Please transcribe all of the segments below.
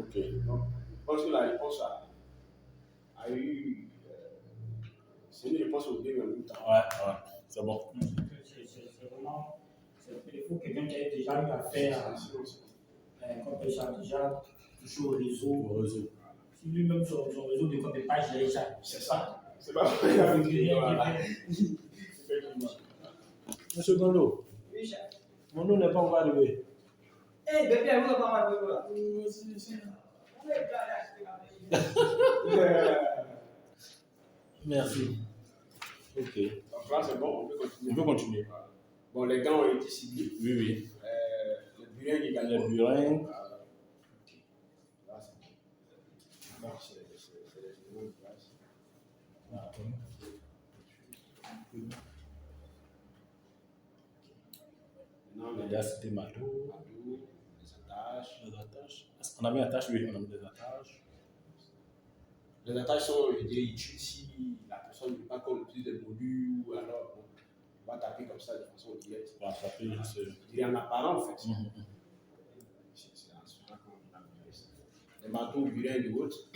Ok. Donc, je pense que la réponse a eu. C'est une réponse au début en même temps. Ouais, c'est bon. C'est vraiment. Il faut quelqu'un qui a déjà eu affaire, comme déjà touché au réseau. Si lui-même son réseau ne connaît pas gérer ça, c'est ça. C'est pas vrai. Monsieur Gondo, Oui, chef. mon nom n'est pas encore arrivé. Eh, bébé, elle ne va pas m'arriver là. Merci. Ok. Donc là, c'est bon, on peut continuer. On peut continuer. Bon, les gants ont été ciblés. Oui. Le burin également. Le burin. Là, c'est bon. Donc, c'est les éléments de base. Maintenant, Il y a c'était Mado. les attaches. On a mis attache, oui, on a mis des attaches. Les attaches sont, je dirais, utiles si la personne ne veut pas qu'on utilise des modules ou alors on va taper comme ça de façon directe. Pour attraper, Je dirais en apparent en fait. C'est en cela qu'on a mis ça. Les marteaux, burins et autres,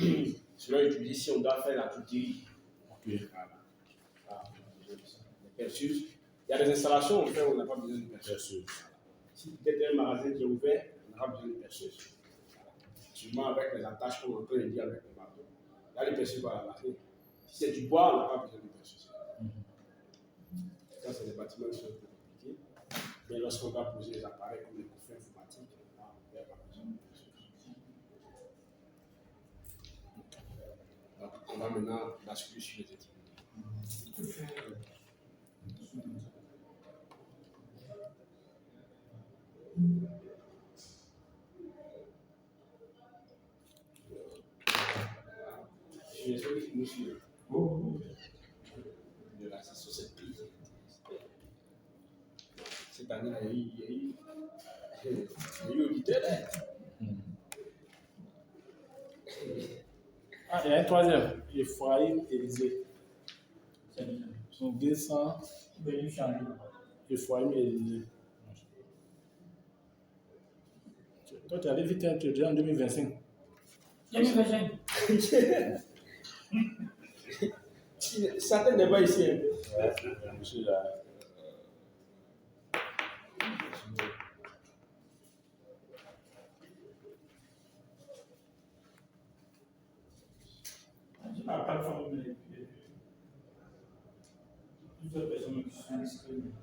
cela est utilisé si on doit faire la touterie. Ok. Voilà. Les perçuses. Il y a des installations, en fait, on n'a pas besoin de perçuses. Si peut-être un magasin qui est ouvert, on n'a pas besoin de perçuses. Seulement avec les attaches qu'on est en train de dire avec le marteau. Là, les perçuses, voilà. Si c'est du bois, on n'a pas besoin de perçuses. Ça, c'est des bâtiments qui sont un peu compliqués. Mais lorsqu'on va poser les appareils comme les coffrets informatiques, là, on n'a pas besoin de perçuses. Donc, on va maintenant basculer sur les équipements. Je suis que nous suivons. De la sur cette prise. Cette année, il y a eu auditeur. Ah, il y a un troisième. Ephraim Élysée. Son 200. Ephraim Élysée. Toi, tu allais vite, tu es déjà en 2025. 2025. Certains n'est pas ici. Ouais, je suis là. Je parle pas de forme, mais plusieurs personnes qui sont inscrites.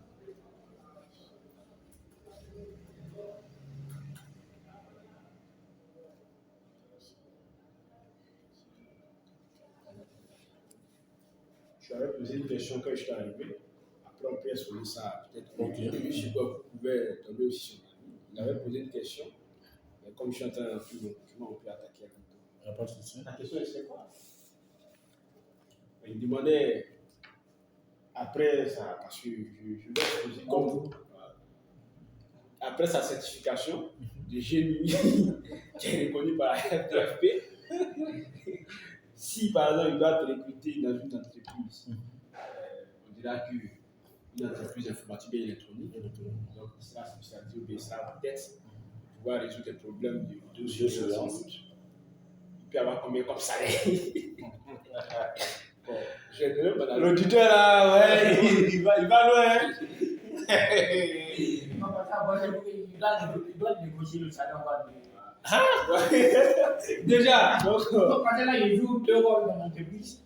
Je avais posé une question quand je suis arrivé. Après, on peut exposer ça peut-être. Ok. Je sais pas, vous pouvez tomber aussi sur ma vie. Il avait posé une question. Mais comme je suis en train d'en faire mon document, on peut attaquer avec tout. Il n'y a pas de souci. La question, c'est quoi? Il demandait, après ça, parce que je vais exposer comme vous, après sa certification de génie qui est reconnue par la FDFP, si par exemple il doit être recruté dans une entreprise, on dira qu'une entreprise informatique et électronique, donc il sera spécialisé ou il sera peut-être pouvoir résoudre des problèmes de surveillance. Il peut avoir combien comme salaire? Bon, j'ai donné mon avis. L'auditeur là, ouais, il va loin. Il doit négocier le salaire. Déjà. Donc, quand là, il joue deux rôles dans l'entreprise.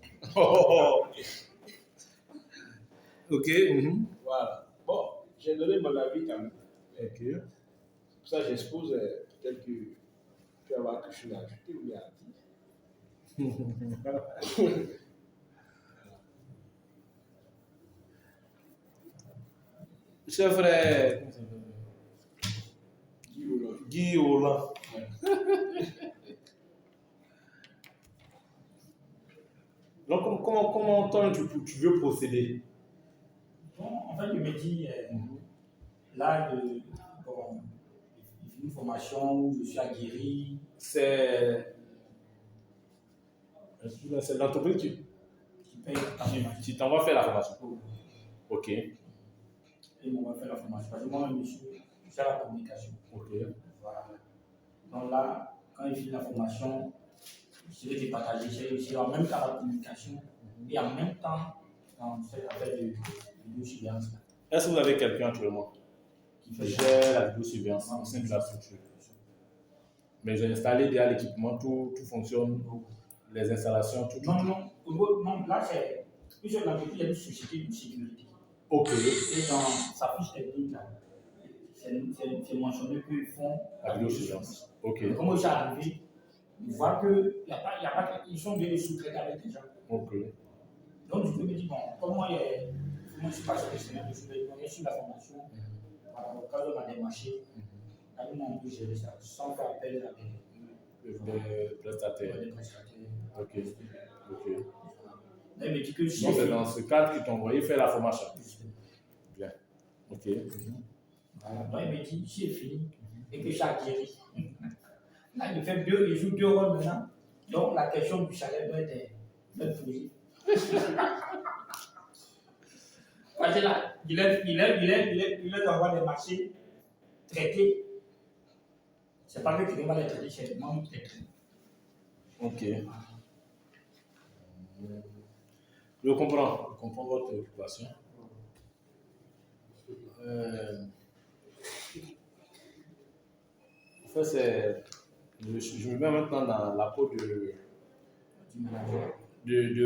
Ok. Voilà. Bon, j'ai donné mon avis quand même. Ok. Pour ça, j'expose peut-être que tu peux avoir quelque chose à ajouter ou bien à dire. Cher frère Guy Hollande. Donc, comment toi, tu veux procéder? Bon, en fait, il me dit, là, bon, il fait une formation où je suis aguerri. C'est l'entreprise Qui paye qui t'envoie faire la formation. Ok. Et on va faire la formation. Parce que moi, je suis à la communication. Ok. Voilà. Donc là, quand quand il finit la formation, je vais te partager, c'est en même temps la communication et en même temps dans cette affaire de vidéosurveillance. Est-ce que vous avez quelqu'un actuellement qui gère la vidéosurveillance au sein de la structure? Mais j'ai installé déjà l'équipement, tout fonctionne, les installations, tout. Non, là c'est plusieurs entreprises, il y a une société de sécurité. Ok. Et dans sa fiche technique, là, c'est mentionné qu'ils font la vidéosurveillance. Ok. Et comment j'ai arrivé, ils voient qu'ils sont bien sous-traités avec des gens. Ok. Donc, du coup, je me dis, bon, comme moi, je ne suis pas professionnel, je suis sur la formation, quand on a démarché, on peut gérer ça sans faire appel à des prestataires. Ok. Ok. Là, il me dit que si. Donc, c'est dans ce cadre qu'ils t'ont envoyé faire la formation. Bien. Ok. Voilà. Donc, il me dit, si c'est fini et que j'ai guéri. Là, il joue 2 rôles maintenant. Donc, la question du salaire doit être posée. Parce que là, il est d'avoir des marchés traités. C'est pas que quelqu'un va les traiter, c'est moi qui les traite. Ok. Je comprends votre préoccupation. En fait, je me mets maintenant dans la peau de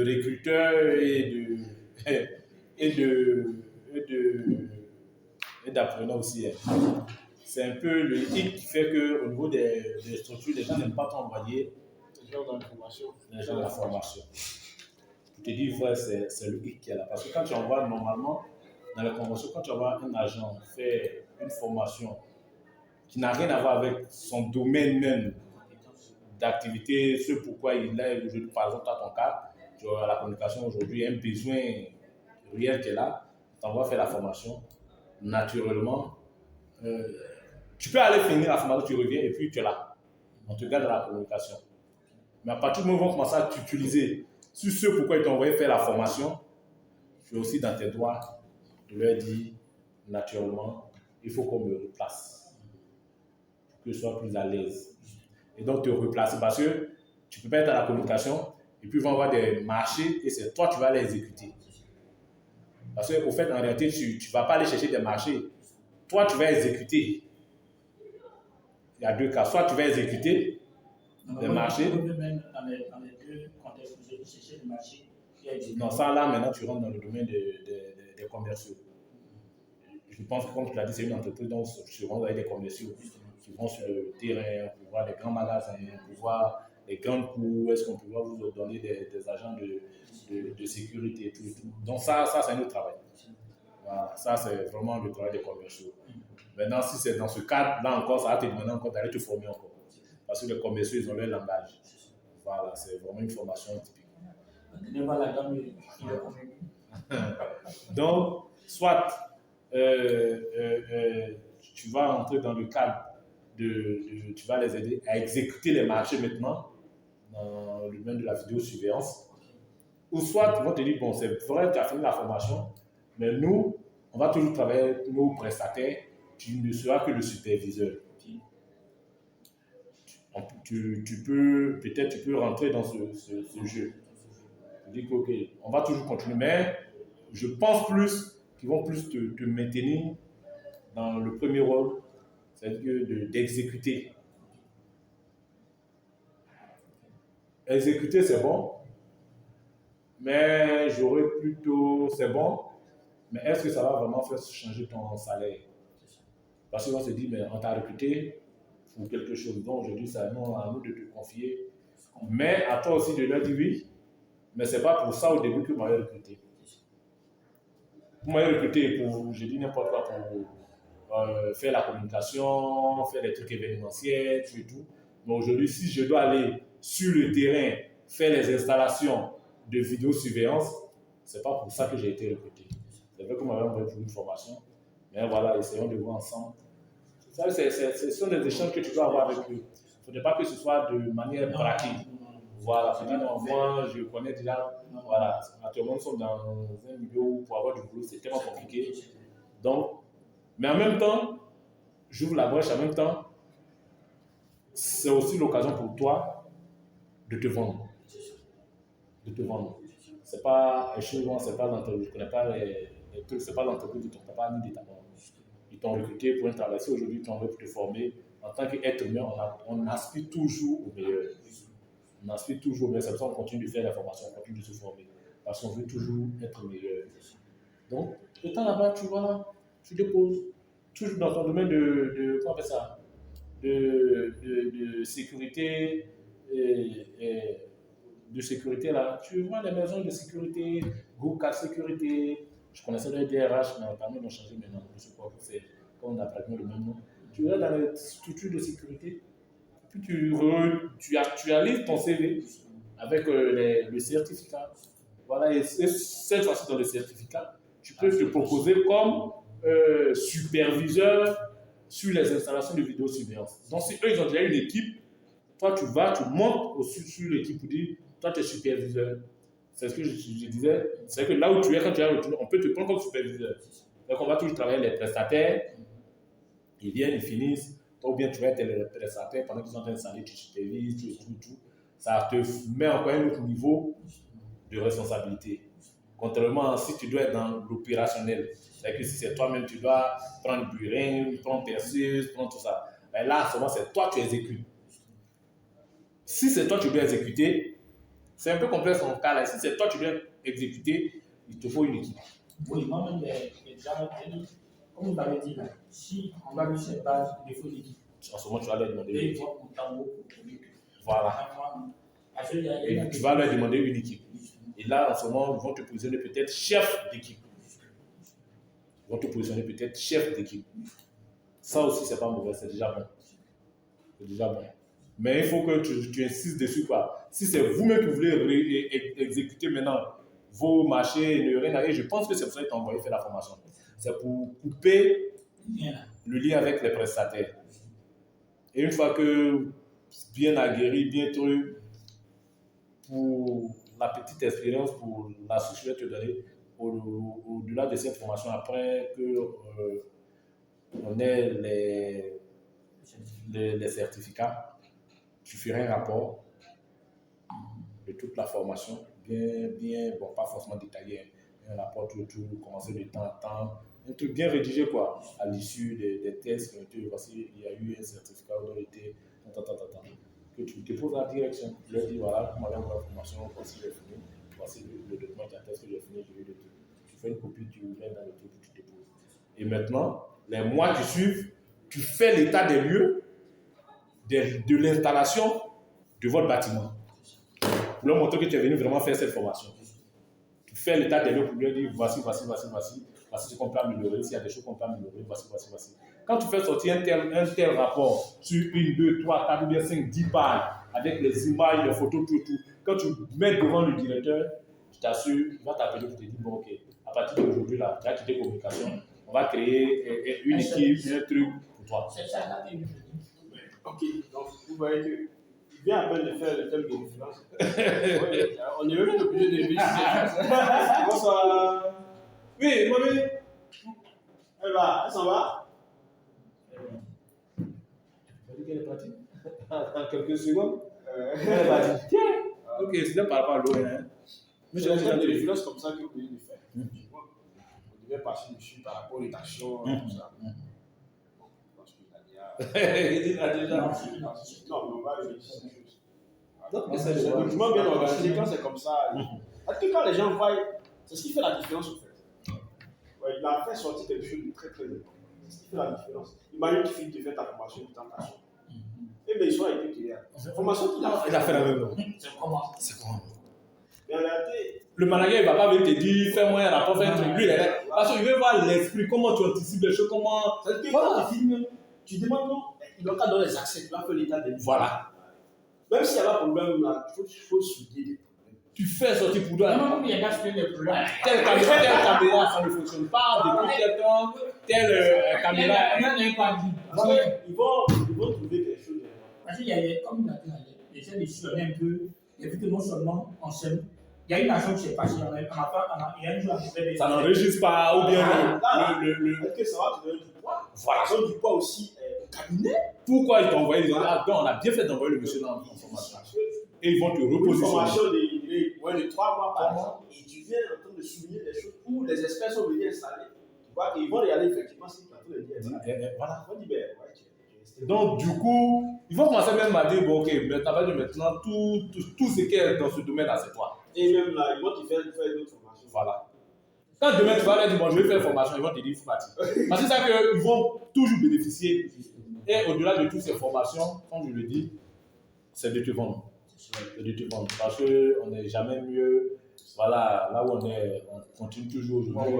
recruteur et d'apprenant aussi. C'est un peu le hic qui fait qu'au niveau des structures, les gens n'aiment pas t'envoyer les gens dans la formation. Je te dis, frère, c'est le hic qui est là. Parce que quand tu envoies normalement, dans la convention, quand tu envoies un agent faire une formation qui n'a rien à voir avec son domaine même d'activité, ce pourquoi il est aujourd'hui, par exemple, dans ton cas, tu as la communication aujourd'hui, un besoin réel qui est là, tu envoies faire la formation, naturellement, tu peux aller finir la formation, tu reviens et puis tu es là. On te garde dans la communication. Mais à partir du moment où on commence à t'utiliser sur ce pourquoi ils t'ont envoyé faire la formation, tu es aussi dans tes droits de leur dire naturellement, il faut qu'on me replace pour que je sois plus à l'aise. Et donc te replacer parce que tu ne peux pas être dans la communication et puis ils vont avoir des marchés et c'est toi qui vas les exécuter. Parce qu'au fait, en réalité, tu ne vas pas aller chercher des marchés. Toi, tu vas exécuter. Il y a 2 cas. Soit tu vas exécuter des marchés. Dans les 2 contextes, vous avez cherché des marchés. Non, ça là, maintenant, tu rentres dans le domaine des commerciaux. Je pense que, comme tu l'as dit, c'est une entreprise dont tu rentres avec des commerciaux qui vont sur le terrain pour voir des grands magasins, pour voir les grandes cours, est-ce qu'on peut vous donner des agents de sécurité et tout. Donc ça c'est un autre travail. Voilà, ça, c'est vraiment le travail des commerciaux. Maintenant, si c'est dans ce cadre, là encore, ça va te demander encore d'aller te former encore. Parce que les commerciaux, ils ont leur langage. Voilà, c'est vraiment une formation typique. Donc, soit tu vas entrer dans le cadre tu vas les aider à exécuter les marchés maintenant dans le domaine de la vidéosurveillance. Ou soit, ils vont te dire, bon, c'est vrai, tu as fini la formation, mais nous, on va toujours travailler avec nos prestataires, tu ne seras que le superviseur. Peut-être tu peux rentrer dans ce jeu. Tu dis que, ok, on va toujours continuer, mais je pense plus qu'ils vont plus te maintenir dans le premier rôle, c'est-à-dire d'exécuter. Exécuter, c'est bon, mais j'aurais plutôt, c'est bon, mais est-ce que ça va vraiment faire changer ton salaire? Parce qu'on se dit, mais on t'a recruté pour quelque chose, donc aujourd'hui, c'est à nous de te confier. Mais à toi aussi de leur dire oui, mais ce n'est pas pour ça au début que vous m'avez recruté. Vous m'avez recruté pour, je dis n'importe quoi, pour faire la communication, faire des trucs événementiels, tout. Mais aujourd'hui, si je dois aller sur le terrain, faire les installations de vidéosurveillance, ce n'est pas pour ça que j'ai été recruté. C'est vrai que vous m'avez envoyé pour une formation, mais voilà, essayons de voir ensemble. Ça, ce sont des échanges que tu dois avoir avec eux. Il ne faudrait pas que ce soit de manière braquée. Voilà, je dis non, moi je connais déjà, voilà, actuellement nous sommes dans un milieu où pour avoir du boulot c'est tellement compliqué. Donc, mais en même temps, j'ouvre la brèche en même temps, c'est aussi l'occasion pour toi de te vendre. De te vendre. C'est pas chez moi, c'est pas l'entreprise, je ne connais pas les trucs, c'est pas l'entreprise de ton papa ni de ta maman. Ils t'ont recruté pour un travail. Si aujourd'hui tu en veux pour te former, en tant qu'être humain, on aspire toujours au meilleur. On aspire toujours au meilleur. C'est pour ça qu'on continue de faire la formation, on continue de se former. Parce qu'on veut toujours être meilleur. Donc, le temps là-bas, tu déposes. Toujours dans ton domaine comment on appelle ça? De sécurité. De sécurité là. Tu vois les maisons de sécurité, groupe 4 sécurité. Je connaissais le DRH, mais parmi nous changé maintenant. Je ne sais pas pourquoi c'est. Comme on a pratiquement le même nom. Tu vas dans les structures de sécurité. Puis tu actualises ton CV avec le certificat. Voilà, et cette fois-ci dans le certificat, tu peux te proposer comme superviseur sur les installations de vidéosurveillance. Donc, si eux, ils ont déjà une équipe, toi, tu montes sur l'équipe pour dire, toi, tu es superviseur. C'est ce que je disais. C'est que là où tu es, quand tu es retourné, on peut te prendre comme superviseur. Donc, on va toujours travailler les prestataires. Ils viennent, ils finissent. Toi, ou bien tu vas être les prestataires pendant qu'ils sont en train de s'aller, tu supervises, tout. Ça te met encore un autre niveau de responsabilité. Contrairement à si tu dois être dans l'opérationnel. C'est-à-dire que si c'est toi-même, tu dois prendre burin, prendre perceuse, prendre tout ça. Mais là, seulement, c'est toi qui exécutes. Si c'est toi qui dois exécuter, c'est un peu complexe en cas là. Si c'est toi qui dois exécuter, il te faut une équipe. Oui, moi-même, les gens, comme vous l'avez dit là, si on va lui faire base, il faut l'équipe. En ce moment, tu vas leur demander une Et équipe. Voilà. Et tu vas leur demander une équipe. Et là, en ce moment, ils vont te positionner peut-être chef d'équipe. Ils vont te positionner peut-être chef d'équipe. Ça aussi, c'est pas mauvais, c'est déjà bon. C'est déjà bon. Mais il faut que tu insistes dessus, quoi. Si c'est vous-même qui voulez exécuter maintenant vos marchés, et je pense que c'est pour ça qu'ils t'ont envoyé faire la formation. C'est pour couper le lien avec les prestataires. Et une fois que bien aguerri, bien truc, pour la petite expérience, pour la suite que je vais te donner, au-delà de cette formation, après que on ait les certificats, tu feras un rapport de toute la formation, bien, bon, pas forcément détaillé, un rapport tout, commencer de temps en temps, un truc bien rédigé, quoi, à l'issue des tests qui ont été, voici, il y a eu un certificat où il a été, que tu déposes à la direction, tu leur dis, voilà, vous m'avez envoyé la formation, voici j'ai fini, voici le document qui atteste que j'ai fini, j'ai eu le truc. Tu fais une copie, tu mets dans le truc, tu déposes. Et maintenant, les mois qui suivent, tu fais l'état des lieux de l'installation de votre bâtiment. Pour leur montrer que tu es venu vraiment faire cette formation. Tu fais l'état des lieux pour leur dire voici ce qu'on peut améliorer, s'il y a des choses qu'on peut améliorer, voici. Quand tu fais sortir un tel rapport sur 1, 2, 3, 4, bien 5, 10 pages, avec les images, les photos, tout, quand tu mets devant le directeur, je t'assure, il va t'appeler pour te dire bon, ok, à partir d'aujourd'hui, là, tu as quitté communication, on va créer une équipe, un truc pour toi. C'est ça, là, Ok, donc vous voyez que il vient à peine de faire le thème de l'influence. Ouais, on est même obligé de vivre. Bonsoir. Oui, mamie. Elle s'en va. Tu as dit qu'elle est partie en quelques secondes. Elle est partie. Ok, c'était par rapport à l'eau. Mais j'ai déjà des finances comme ça que vous pouvez le faire. On devait passer dessus par rapport aux actions, tout ça. Il a déjà. Non, mais on va le dire. Donc, C'est un document bien organisé quand c'est comme ça. Parce que quand les gens voient, c'est ce qui fait la différence en fait. Ouais, il a fait sortir quelque chose de très très important. C'est ce qui fait la différence. Imagine qu'il finit de faire ta formation de tentation. Et bien, ils sont été clairs. La formation qu'il a fait. Il a fait la même chose. c'est comment? C'est comment? Mais en réalité, Le manager, il ne va pas venir te dire fais-moi un rapport, fais un truc. Lui, il est là. Parce qu'il veut voir l'esprit, comment tu anticipes les choses, comment. c'est que quand tu filmes, tu demandes non, il doit pas donner les accès, tu vas faire l'état des. Voilà. Même s'il y a un problème là, il faut souligner des problèmes. Tu fais sortir pour toi. Non, il y a gars qui des problèmes. Telle caméra, ça ne fonctionne pas. Depuis quel temps, telle caméra. Ils vont trouver quelque chose. Parce qu'il y a, comme il a dit, j'essaie de sillonner un peu, et vu que non seulement on s'aime, il y a une action qui s'est passée, il y a une jour à peu près. Ça n'enregistre pas, ou bien Est-ce que ça va te donner du poids? Voilà. Ça donne du poids aussi cabinet. Pourquoi ils t'ont envoyé? Ils ont dit, ah, donc on a bien fait d'envoyer le monsieur dans la formation. Et ils vont te Une repositionner. formation de moins de 3 mois par exemple, et tu viens en train de souligner des choses où les experts sont venus installer. Tu vois qu'ils vont regarder effectivement si tu as tout le dire. Voilà. On dit, ben, ouais, tu es resté. Donc, du coup, ils vont commencer même à dire, bon, ok, mais t'as pas dit maintenant, tout ce qui est dans ce domaine-là, c'est toi. Et même là, ils vont te faire d'autres formations. Voilà. Quand demain tu vas leur dire, bon, je vais faire une formation, ils vont te dire, il faut partir. Parce que c'est ça qu'ils vont toujours bénéficier. Et au-delà de toutes ces formations, comme je le dis, c'est de te vendre. C'est de te vendre. Parce qu'on n'est jamais mieux. Voilà, là où on est, on continue toujours aujourd'hui.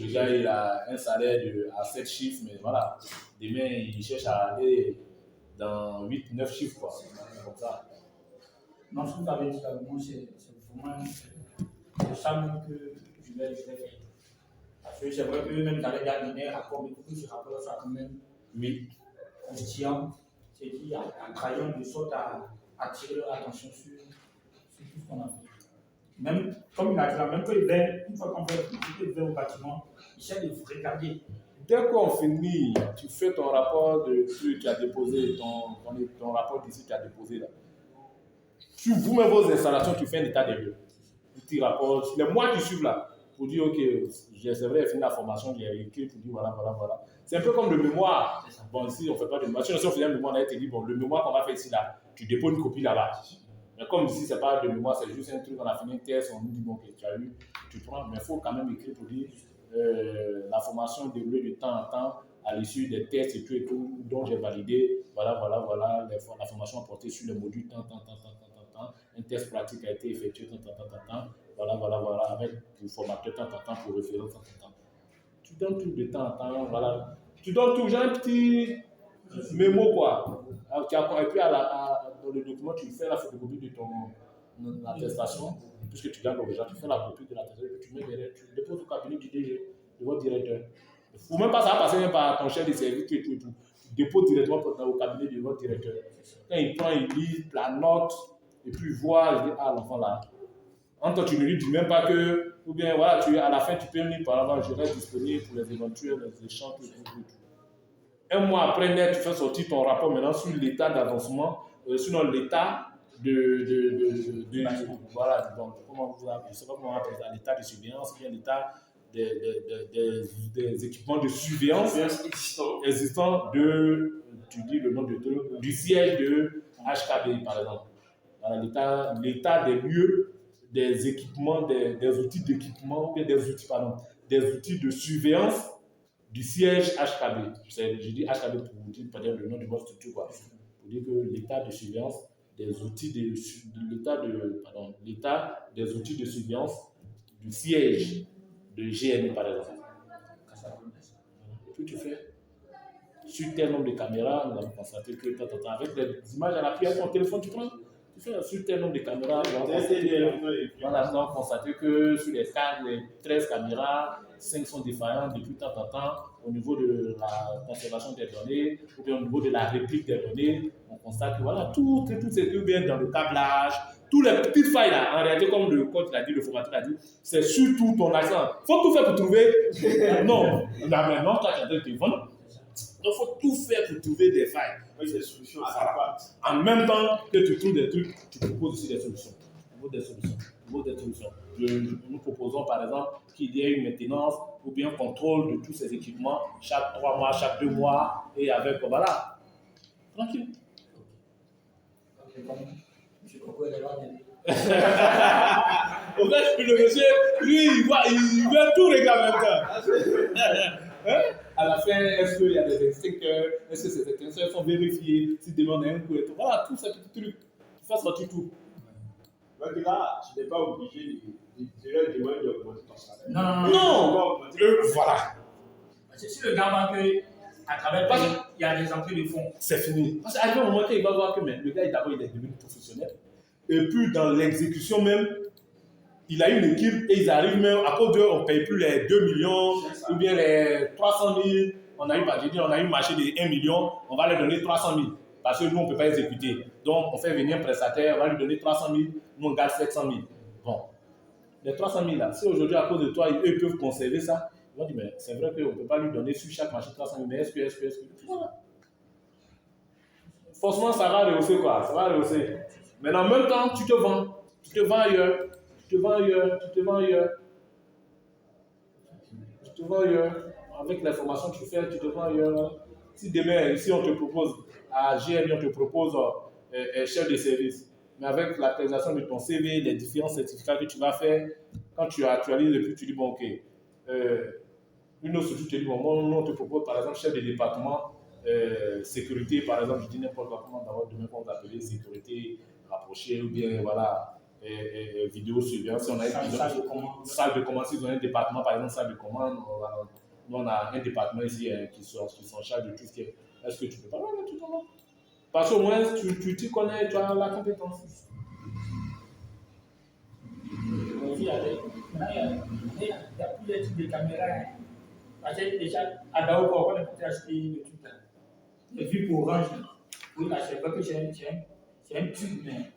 Le gars, il a un salaire à 7 chiffres, mais voilà, demain, il cherche à aller dans 8, 9 chiffres, quoi. Comme ça. Non, ce que vous avez dit là, moi, c'est vraiment ça même que je vais faire. Parce que c'est vrai que même dans les derniers rapports, mais beaucoup de rapports sont quand même conscients, c'est-à-dire en travaillant de sorte à attirer leur attention sur tout ce qu'on a fait. Même, comme il a dit là, même quand ils viennent, une fois qu'on fait au bâtiment, ils cherchent de vous regarder. Dès qu'on finit, tu fais ton rapport de ce que tu as déposé, ton rapport d'ici que tu as déposé là. Sur vous-même vos installations, tu fais un état des lieux. Un petit rapport, les mois qui suivent là, pour dire, ok, c'est vrai, j'ai fini la formation, j'ai écrit pour dire voilà. C'est un peu comme le mémoire. Bon, ici, on ne fait pas de mémoire. Si on faisait un mémoire, on a été dit, bon, le mémoire qu'on va faire ici là, tu déposes une copie là-bas. Mais comme ici, ce n'est pas de mémoire, c'est juste un truc, on a fini un test, on nous dit, bon, ok, tu as eu, tu prends, mais il faut quand même écrire pour dire la formation déroulée de temps en temps à l'issue des tests et tout, dont j'ai validé, voilà, la formation a porté sur les modules tant, un test pratique a été effectué voilà, avec pour formateur tant, pour référence tant. Tu donnes tout de temps en temps, voilà. Tu donnes toujours un petit mémo, quoi. Et puis, dans le document, tu fais la photocopie de ton attestation, puisque tu gagnes l'objet, tu fais la copie de l'attestation, et puis tu mets derrière, tu le déposes au cabinet du DG, de votre directeur. Ou même pas ça va passer même par ton chef de service, tout. Tu déposes directement au cabinet de votre directeur. Quand il prend, il lit la note, et puis il voit, il dit, ah, l'enfant là. En toi, tu ne lui dis même pas que, ou bien voilà, à la fin, tu peux me dire, par exemple, je reste disponible pour les éventuels échanges, tout. Un mois après net, tu fais sortir ton rapport maintenant sur l'état d'avancement, sinon l'état voilà, donc, comment vous appelez, je ne sais pas comment on appelle ça, l'état de surveillance, bien l'état des équipements de surveillance existants tu dis le nom du siège de HKB, par exemple. Voilà, l'état des lieux, des équipements, des outils d'équipement, des outils de surveillance du siège HKB. Je dis HKB pour vous dire peut-être le nom de votre structure, quoi. Pour dire que l'état de surveillance des outils l'état des outils de surveillance du siège de GNE, par exemple. Et puis tu fais sur tel nombre de caméras, nous avons constaté que avec les images à l'appui avec ton téléphone, tu fais sur tel nombre de caméras, nous avons constaté que sur les 13 caméras, 5 sont défaillants depuis tant au niveau de la conservation des données, ou bien au niveau de la réplique des données, on constate que voilà, tout c'est tout bien dans le câblage, toutes les petites failles là, en réalité, comme le code l'a dit, le formateur l'a dit, c'est surtout ton accent. Il faut tout faire pour trouver. Non, là maintenant, toi tu es en train de te vendre. Donc, il faut tout faire pour trouver des failles. Oui, c'est des solutions adéquates. En même temps que tu trouves des trucs, tu proposes aussi des solutions. Nous proposons par exemple qu'il y ait une maintenance ou bien un contrôle de tous ces équipements chaque 3 mois, chaque 2 mois et avec, voilà. Tranquille. Au fait, le monsieur, lui, il veut tout régler en même temps. À la fin, est-ce qu'il y a des extincteurs? Est-ce que ces extincteurs sont vérifiés? Si demande un coup et tout. Voilà, tous ces petits trucs. Tu fais sortir tout. Donc là, tu n'es pas obligé de leur demander d'augmenter ton salaire. Non. Voilà. C'est si le gars voit qu'à travers il y a des entrées de fonds. C'est fini. Parce qu'à un moment, il va voir que le gars, d'abord, il est devenu professionnel. Et puis, dans l'exécution même, il a une équipe et ils arrivent même, à cause d'eux, on ne paye plus les 2 millions ou bien les 300 000. On a eu un marché de 1 million, on va leur donner 300 000. Parce que nous, on ne peut pas exécuter. Donc, on fait venir un prestataire, on va lui donner 300 000, nous, on garde 700 000. Bon, les 300 000 là, si aujourd'hui, à cause de toi, eux peuvent conserver ça, ils vont dire, mais c'est vrai qu'on ne peut pas lui donner sur chaque marché 300 000, mais est-ce que voilà. forcément, ça va rehausser quoi. Ça va rehausser. Mais en même temps, tu te vends. Tu te vends ailleurs. Tu te vends ailleurs. Tu te vends ailleurs. Tu te vends ailleurs. Avec l'information que tu fais, tu te vends ailleurs. Si demain, ici, on te propose, à GMI, on te propose chef de service, mais avec l'actualisation de ton CV, les différents certificats que tu vas faire, quand tu actualises et puis tu dis, bon, ok, une autre structure te dit, bon, on te propose par exemple chef de département, sécurité, par exemple, je dis n'importe quoi, comment d'abord demain on va appeler sécurité rapprochée ou bien, voilà, vidéosurveillance. Si on a une salle de commande, si on a un département, par exemple, salle de commande, nous, on a un département ici qui sont en charge de tout ce qui est. Est-ce que tu peux pas? Ouais, tu t'en vas. Parce qu'au moins, tu t'y connais, tu as la compétence. Il y a plusieurs types de caméras. Parce que déjà, à Daoko, on a pu acheter le truc là. Et puis pour Orange, oui, là, c'est vrai que c'est un tube, mais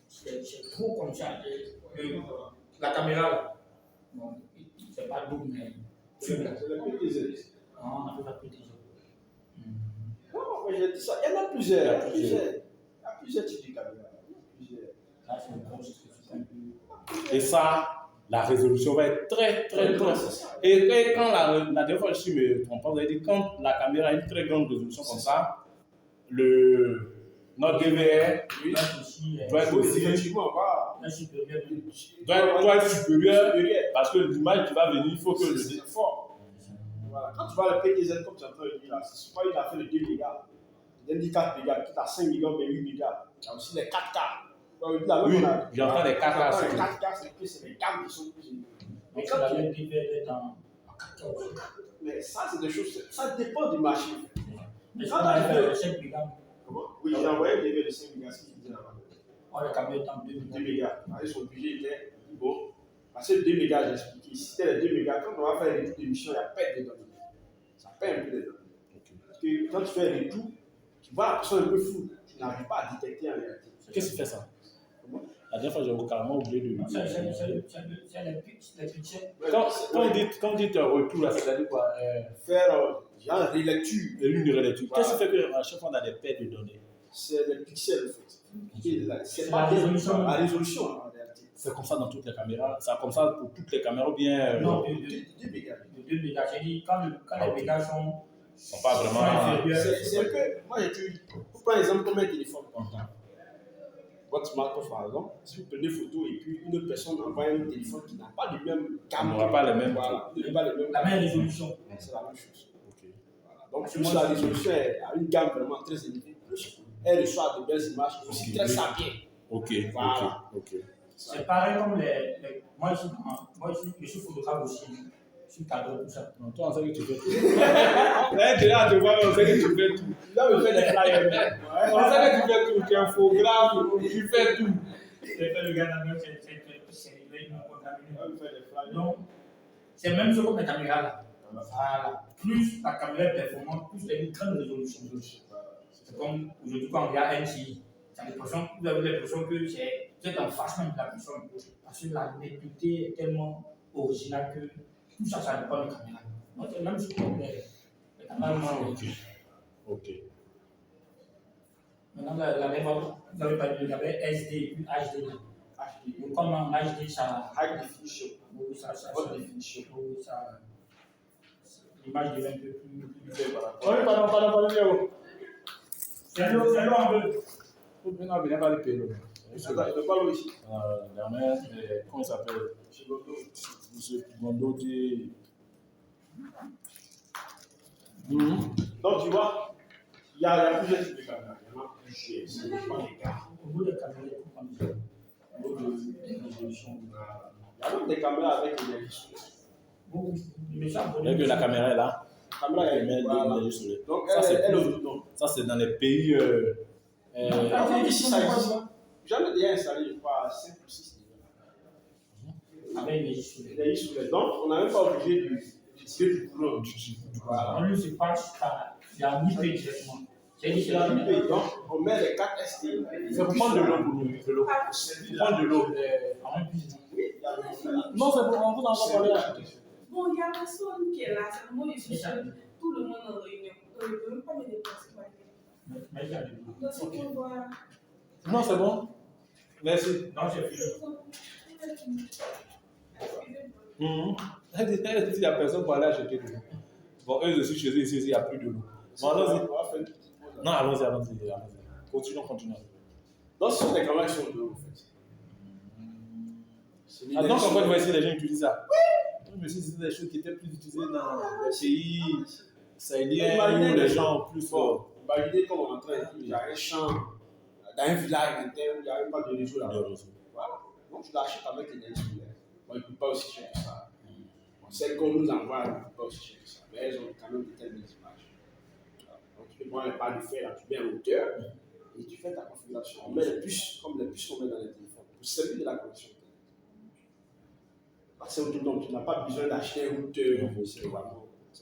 c'est trop comme ça. La caméra là, bon, c'est pas double, mais tube là. C'est la PTZ. Non, on a fait la PTZ. Non, mais j'ai dit ça. Il y en a plusieurs. Il y a plusieurs types de caméras. Là, c'est une grosse structure. Et ça, la résolution va être très. Et quand la dernière fois, je me trompe pas, vous avez dit quand la caméra a une très grande résolution comme ça, notre DVR doit être aussi Effectivement, voilà. doit être supérieur parce que l'image qui va venir, il faut que c'est fort. Voilà. Quand tu vois le PTZ comme tu entends le dire là, c'est pas il a fait le 2 mégas. Il dit 4 mégas, tout à 5 mégas, mais 8 mégas. Il y a aussi les 4K. Oui, j'entends les 4K. Les 4K, c'est les gammes qui sont plus. Mais quand tu as le DVR dans 14, mais ça, c'est des choses, ça dépend du marché. mais quand tu as 5 mégas, Oui, j'ai envoyé un DV de 5 mégas, ce qu'il disait là-bas. on a caméra dans 2 mégas. 2 mégas. Son budget était bon. Parce que 2 mégas, j'ai expliqué. Si c'était les 2 mégas, quand on va faire les émissions, il y a perte de données. Ça perd un peu les données. Parce que quand tu fais les tout, tu vois la personne un peu floue. Tu n'arrives pas à détecter en réalité. Qu'est-ce qui fait ça? La dernière fois, j'ai carrément oublié de. C'est les pictures. Quand on dit retour, là, c'est-à-dire quoi? Faire genre relecture. Une relecture. Qu'est-ce qui fait qu'à chaque fois, on a des pertes de données? C'est les pixels, en fait. C'est la résolution. La résolution, en réalité. C'est comme ça dans toutes les caméras. C'est comme ça pour toutes les caméras ou bien. Non, de 2 mégas. De 2 mégas. J'ai dit, quand les mégas sont pas vraiment. C'est que, moi, j'ai dit, pour prendre exemple comme un téléphone portable. Votre smartphone, par exemple, si vous prenez photo et puis une autre personne envoie un téléphone qui n'a pas le même caméra, n'aura pas les mêmes. Voilà, la même résolution. C'est la même chose. Okay. Voilà. Donc, plus la résolution a une gamme vraiment très élevée, plus elle reçoit de belles images aussi très bien. Ok. Voilà. Okay. C'est pareil comme moi, je suis photographe aussi. Je suis cadre, tout ça. Non, toi, on sait que tu fais tout. Déjà, tu vois, on sait que tu fais tout. Là, on fait des flyers. On sait que tu fais tout. Tu es infographe, tu fais tout. J'ai fait le gars d'Amérique, donc, c'est même chose comme la caméra là. Voilà. Plus la caméra est performante, plus elle a une grande résolution. C'est comme aujourd'hui quand on regarde un TI. Vous avez l'impression que vous êtes en face même de la personne. Parce que la netteté est tellement originale que tout ça, ça dépend de la caméra. Donc, c'est même chose comme les caméras. Ok. Maintenant, la même vous avez parlé, il y avait SD et puis HD. Donc, comme en HD, ça. High definition. Oui, ça. Haute définition. Oui, ça. L'image devient un peu plus. Pardon, Léo. C'est l'eau en bleu. Faut bien venir par le pélo. Il ne parle ici. Comment il s'appelle? Monsieur Gondo dit. Donc, tu vois, il y a plusieurs types de caméras. Il y en a plusieurs. C'est pas des cas. Au bout des caméras, comme ça. Au bout de résolution. Il y a même des caméras avec l'énergie solaire. Dès que la caméra est là, la caméra est l'énergie solaire. Donc, ça, c'est dans les pays. Ici, ça existe. J'en ai déjà installé, je crois, 5 ou 6 déjà. Avec l'énergie solaire. L'énergie solaire. Donc, on n'a même pas obligé de tirer du courant. On lui se passe par la IP directement. C'est la IP. Donc, on met les 4 ST. C'est pour prendre de l'eau pour nous. De l'eau. Prendre de l'eau. Non, c'est pour on vous en parler là. Bon, il y a personne qui est là, c'est moi, je suis seule, tout le monde en réunion. Donc, je ne peux même pas me déplacer. Mais il y a du boulot. Donc, si tu vois. Non, c'est bon. Merci. Non, j'ai fini. Il n'y a personne pour aller acheter de l'eau. Bon, eux aussi, chez eux, ici, il n'y a plus de l'eau. Bon, allons-y. Non, allons-y. Continuons. Donc, ce sont des caméras qui sont de l'eau, en fait. Ah, donc, en fait, ici, les gens utilisent ça. Oui, mais si c'était des choses qui étaient plus utilisées dans les pays sahéliens où les gens ont plus fort. Imaginez comme on est en train de dire, il y a un champ dans un village interne où il n'y a même pas de réseau là. Voilà. Donc, tu l'achètes avec l'énergie solaire. Bon, il ne coûte pas aussi cher que ça. Bon, celle qu'on nous envoie, elle ne coûte pas aussi cher que ça. Mais elles ont quand même de telles images. Voilà. Donc, tu peux prendre les barres de fer, là, tu mets en hauteur et tu fais ta configuration. On met les puces, comme les puces qu'on met dans les téléphones, pour servir de la connexion. C'est autonome, tu n'as pas besoin d'acheter un routeur. C'est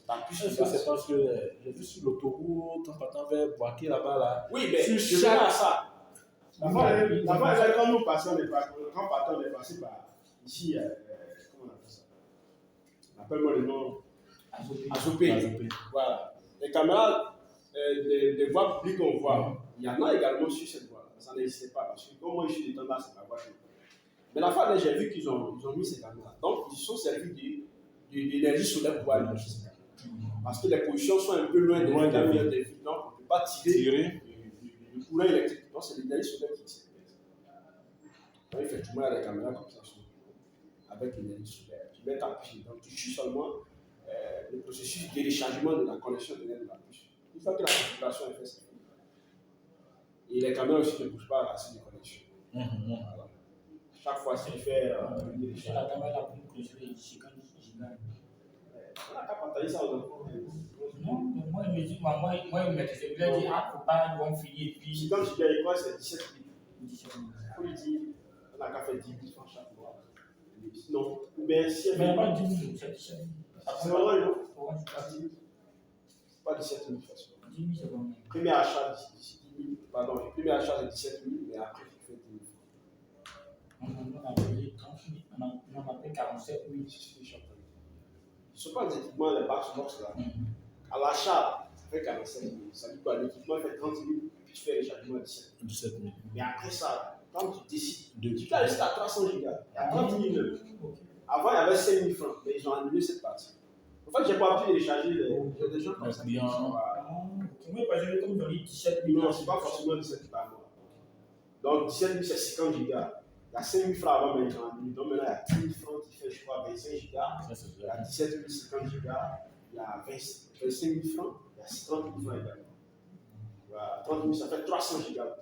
pas plus. Est-ce que c'est parce que j'ai vu sur l'autoroute, en partant vers Boaké là-bas là. Oui, mais sur je viens à ça. La fois, quand nous passons, on est passé par ici, comment on appelle ça? Appelle-moi le nom. Azopé. Voilà. Les caméras des voies publiques qu'on voit, il y en a également sur cette voie. Ça n'existait pas parce que comme moi je suis détendant, c'est ma voiture. Mais la fois, j'ai vu qu'ils ont mis ces caméras. Donc, ils sont servis d'énergie solaire pour allumer ces caméras. Parce que les positions sont un peu loin des villes, donc on ne peut pas tirer le courant électrique. Donc, c'est l'énergie solaire qui sert. Donc, effectivement, il y a des caméras comme ça, avec l'énergie solaire. Tu mets ta puce, donc tu suis seulement le processus de téléchargement de la connexion de la puce. Une fois que la configuration est faite, c'est fini. Et les caméras aussi ne bougent pas à la racine de connexion. Voilà. Chaque fois, si tu fais C'est la caméra pour clôturer ici quand je gagne. on n'a qu'à partager ça aux enfants. Non, mais moi, il me dit, moi, il me disait, il a dit, ah, faut pas, ils vont finir, et puis. Quand je gagne quoi, c'est 17 000. 17 000. Il faut lui dire, on n'a qu'à faire 10 000 francs chaque mois. Sinon, mais si elle Mais il n'y a fait pas 10 000, c'est 17 000. c'est normal, non? Pas 10 000. Pas 17 000 de toute façon. 10 000, c'est combien? Premier achat, 10 000, pardon, le premier achat c'est 17 000, mais après tu fais 10 000. On a payé 30 000, on a payé 47 000. Ce ne sont pas des équipements, les box là. À l'achat, ça fait 45 000. Ça dit quoi? L'équipement fait 30 000, puis tu fais le chargement à 17 000. Mais après ça, quand tu décides, tu peux aller jusqu'à 300 gigas. Il y a 30 000 même. Avant, il y avait 5 000 francs, mais ils ont annulé cette partie. En fait, je n'ai pas pu télécharger les gens comme ça. Oui, parce que comme on dit 17 000. Non, ce n'est pas forcément 17 000 par mois. Donc 17 000, c'est 50 gigas. Il y a 5 000 francs avant, mais ils ont annulé. Donc maintenant, il y a 10 000 francs qui fait, je crois, 25 gigas. Il y a 17 000, 50 gigas. Il y a 25 000 francs. Il y a 30 000 francs également. Voilà, 30 000, ça fait 300 gigas.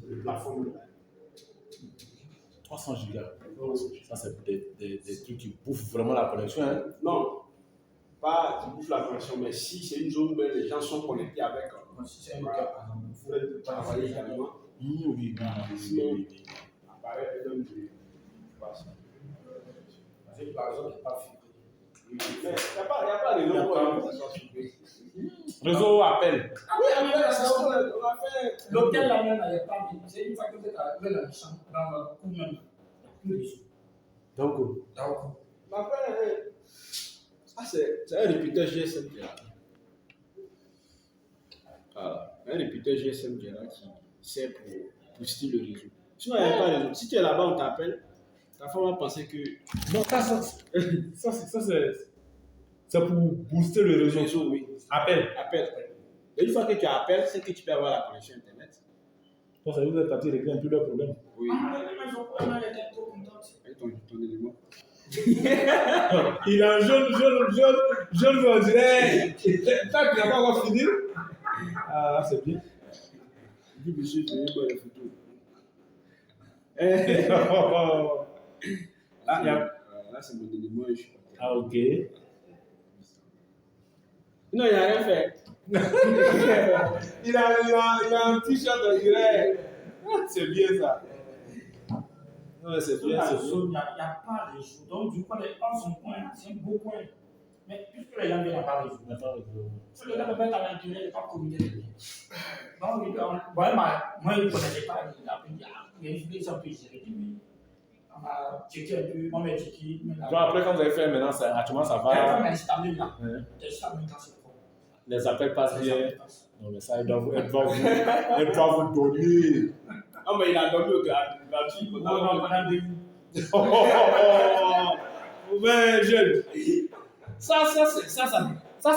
C'est le plafond là. 300 gigas. Ça, c'est des trucs qui bouffent vraiment la connexion. Hein? Non, pas qui bouffent la connexion, mais si c'est une zone où les gens sont connectés avec. Si c'est un cas, par exemple, il faut travailler également. Oui. Sinon, apparaît un homme de. parce que par exemple, n'est pas fibré. Mais il n'y a pas de nom pour ça soit fibré. Réseau appel. Oui, on a fait. L'hôtel là-même, il n'y a pas de. C'est une fois que vous êtes arrivé dans le champ, dans le coup même, il n'y a plus de sous. Donc, On a fait. Ça, c'est un répéteur GSM qui est là. Voilà. Un répéteur GSM qui est là qui sert pour booster le réseau. Sinon, il n'y a pas de réseau. Si tu es là-bas, on t'appelle. Ta femme va penser que. non, ça c'est pour booster le réseau. Oui. Appel. Et une fois que tu appelles, c'est que tu peux avoir la connexion Internet. Donc, ça veut dire que tu régler un peu leurs problèmes. Oui. Elle était trop contente. Avec ton élément. Il a un jaune, on dirait. Toi, tu n'as pas encore fini. Ah, c'est bien. Il dit, monsieur, je vais voir les photos. Là, c'est mon élément et je suis parti. Ah, ok. Non, il n'a rien fait. il a un t-shirt, on dirait. C'est bien ça. Non, c'est Sur bien, la c'est zone, bien. il n'y a pas de réseau. Donc, du coup, les gens sont coin, c'est un beau coin. Mais puisque les gens viennent, il n'y a pas de réseau. Si le gars peut mettre à l'intérieur, il n'y a pas de communiquer. Donc, moi, il ne connaissait pas. Il a dit, il y a une idée, ça peut gérer. On va checker un peu, on va checker. Donc, après, quand vous avez fait maintenant, actuellement, ça va. On va installer là. Ouais. C'est ça, mais quand c'est trop. Les appels passent bien. Non, mais ça, elle doit vous donner. Non, mais il a dormi au gratuit. Non, pendant 2 jours. Ouais, jeune. Ça,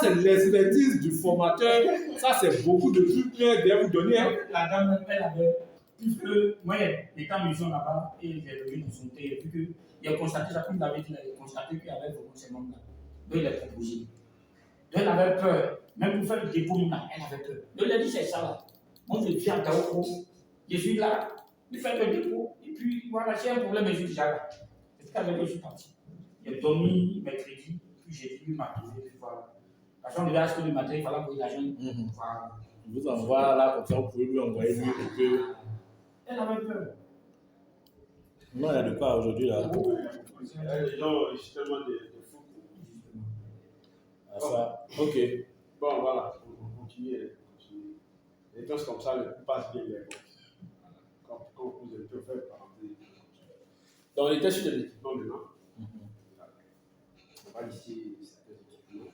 c'est l'expertise du formateur. Ça, c'est beaucoup de trucs qu'elle vous donner. Hein. La dame, elle avait, puisque moi, étant mission là-bas, et j'ai levé de son thé, vu qu'il a constaté, comme David, il a constaté qu'il y avait beaucoup de ces membres-là. Donc, il a proposé. Donc, elle avait peur. Même pour faire le dépôt, elle avait peur. Donc, il a dit, c'est ça là. Moi, je viens à Taoko. Je suis là, je fais le dépôt. Et puis, voilà, j'ai un problème, je suis déjà là. C'est qu'avec eux, je suis parti. J'ai dormi mercredi, puis j'ai dû m'activer, puis voilà. Parce qu'on devait acheter le matériel, il fallait envoyer l'argent. Voilà. Je vous envoie là, comme ça, vous pouvez lui envoyer lui pour que. Elle avait peur. Non, il y a de quoi aujourd'hui là. Les gens, justement, de fou. Ah, ça. Ok. Bon, voilà, on continue. Les choses comme ça ne passent bien les quand vous êtes peu fait par dans les tests de l'équipement maintenant, on va lister certains équipements.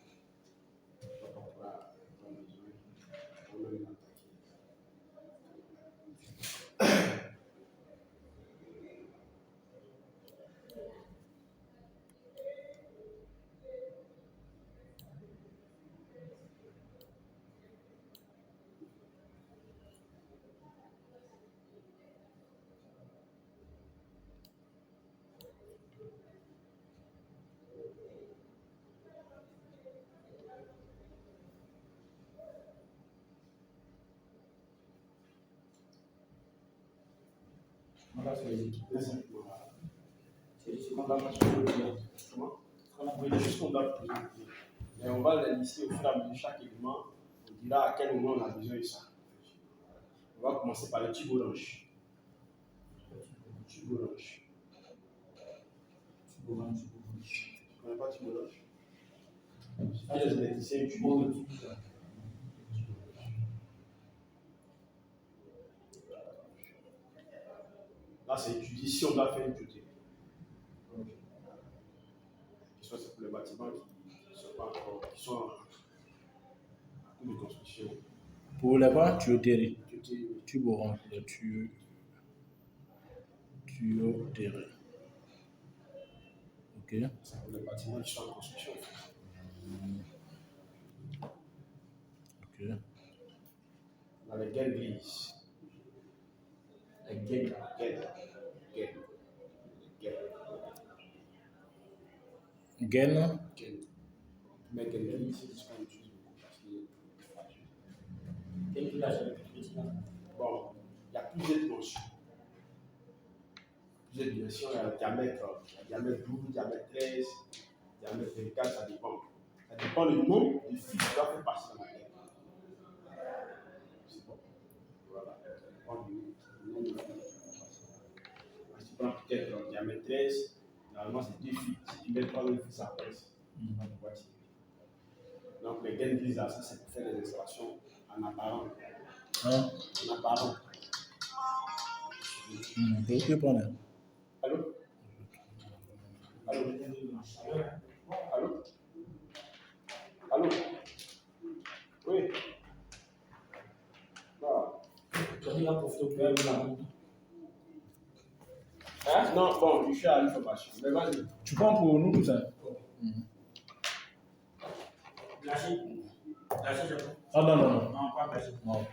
Donc, on va Voilà, c'est les équipements. C'est ce qu'on va prioriser. comment on a pris juste qu'on doit prioriser. Et on va les lister au fur et à mesure de chaque élément. On dira à quel moment on a besoin de ça. On va commencer par le tube orange. Tube orange. Tu ne connais pas tube orange? C'est les électriciens tube orange. Là, c'est étudié si on doit faire une clôture. Soit c'est pour les bâtiments qui sont en cours de construction. Pour les quoi? Tuyauterie. Clôture, Tube orange. Tuyauterie. Ok. c'est pour les bâtiments qui sont en construction. Ok. Dans les gaines grises. Les gaines. Gaine. Mais gaines grises, c'est ce qu'on utilise beaucoup parce qu'il est fragile. Quel village avec le petit là? Bon, il y a plusieurs dimensions. Il y a le diamètre 12, diamètre 13, diamètre 24, ça dépend. Ça dépend du nombre de fils qui doivent faire passer dans la gaine. C'est bon. Voilà. Ça dépend du nombre de fils qui doivent faire passer. Si tu prends peut-être le diamètre 13, normalement c'est 2 fils. Si tu mets 3 fils, ça passe. Donc les gaines grises là, ça c'est pour faire les installations en apparent. Hein? En apparent. Je peux prendre. Allô? Allô? Allô? Allô? Oui. Voilà. Il a profité pour faire la route. Hein? Non, bon, je suis à l'information. Mais vas-y. Tu prends pour nous tous, hein? Lâchez, je prends. Ah non, non, non. Non, pas lâcher. Non.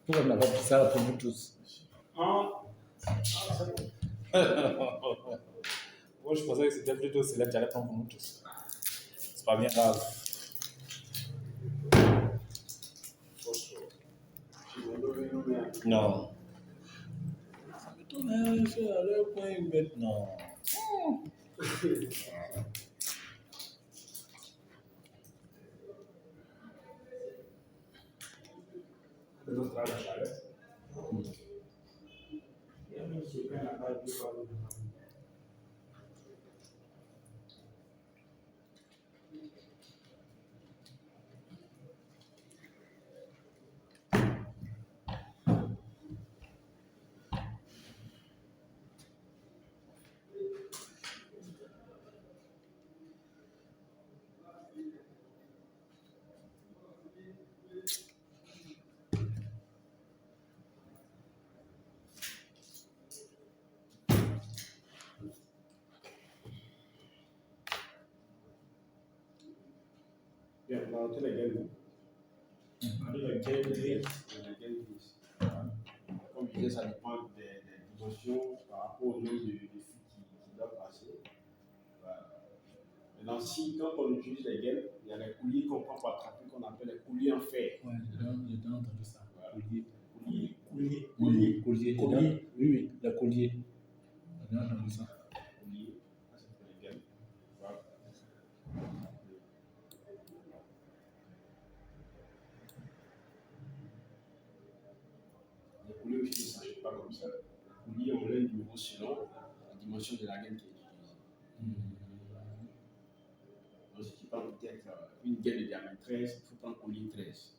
Pourquoi on n'a pas fait ça pour nous tous? Moi, je pensais que c'était plutôt celle-là qui allait prendre pour nous tous. C'est pas bien grave. Non. Ça m'étonne, c'est à leur point maintenant. Bien, on va noter les gaines. Comme je disais, ça dépend des dimensions par rapport au nombre de filles qui doivent passer. Voilà. Maintenant, quand on utilise les gaines, il y a les couliers qu'on prend par attraper, qu'on appelle les couliers en fer. Ouais, j'ai déjà entendu ça. Voilà. Collier. Collier. Oui, oui, le collier. J'ai déjà entendu ça. Collier, ça c'est pour les gaines. Voilà. Les colliers aussi ne s'achètent pas comme ça. Les colliers, on a un numéro selon la dimension de la gaine qui est utilisée. Donc, si tu prends peut-être une gaine de diamètre 13, il faut prendre collier 13.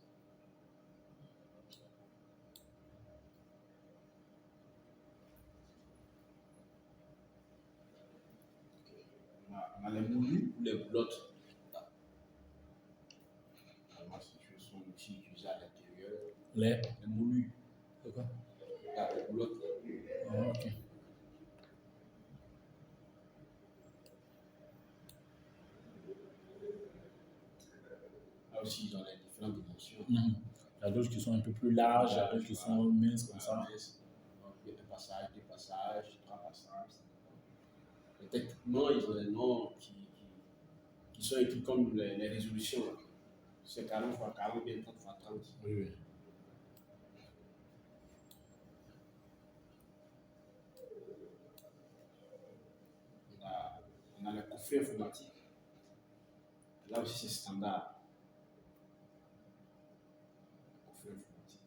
On a les moulus ou les boulottes. Normalement, ce sont aussi utilisés à l'intérieur. Les moulus. C'est quoi? Les boulottes. Ah, ok. Il y a d'autres qui sont un peu plus larges, il y a d'autres qui sont minces comme ça. Donc, il y a un passage, deux passages, trois passages. Et techniquement, ils ont des noms qui sont écrits comme les résolutions. C'est 40 x 40, bien 30 x 30. Oui. On a le coffret informatique. Là aussi, c'est standard. Coffret informatique.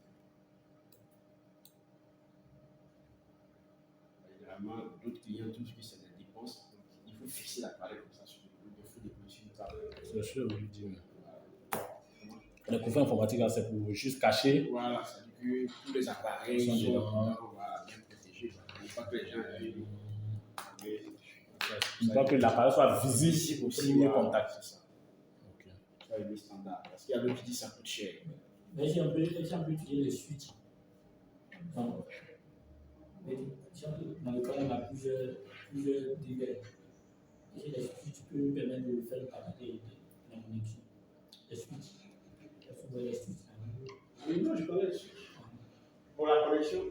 Évidemment, d'autres clients trouvent que c'est des dépenses. Donc, il faut fixer l'appareil comme ça sur le dos. Il faut déclencher une table. C'est sûr, oui, dis. Le coffret informatique, c'est pour juste cacher. Voilà, ça veut dire que tous les appareils sont voilà, bien protégés. Il ne faut pas que les gens Il ne faut pas que l'appareil soit visible au premier contact. C'est ça. Okay. Ça, c'est le standard. Parce qu'il y a d'autres qui disent que ça coûte cher. Mais si on peut utiliser les switches. Dans le cas où on a plusieurs degrés. Et les switches peuvent permettre de faire parler la connexion. Les switches. Oui, non, je connais les switches. Pour la connexion,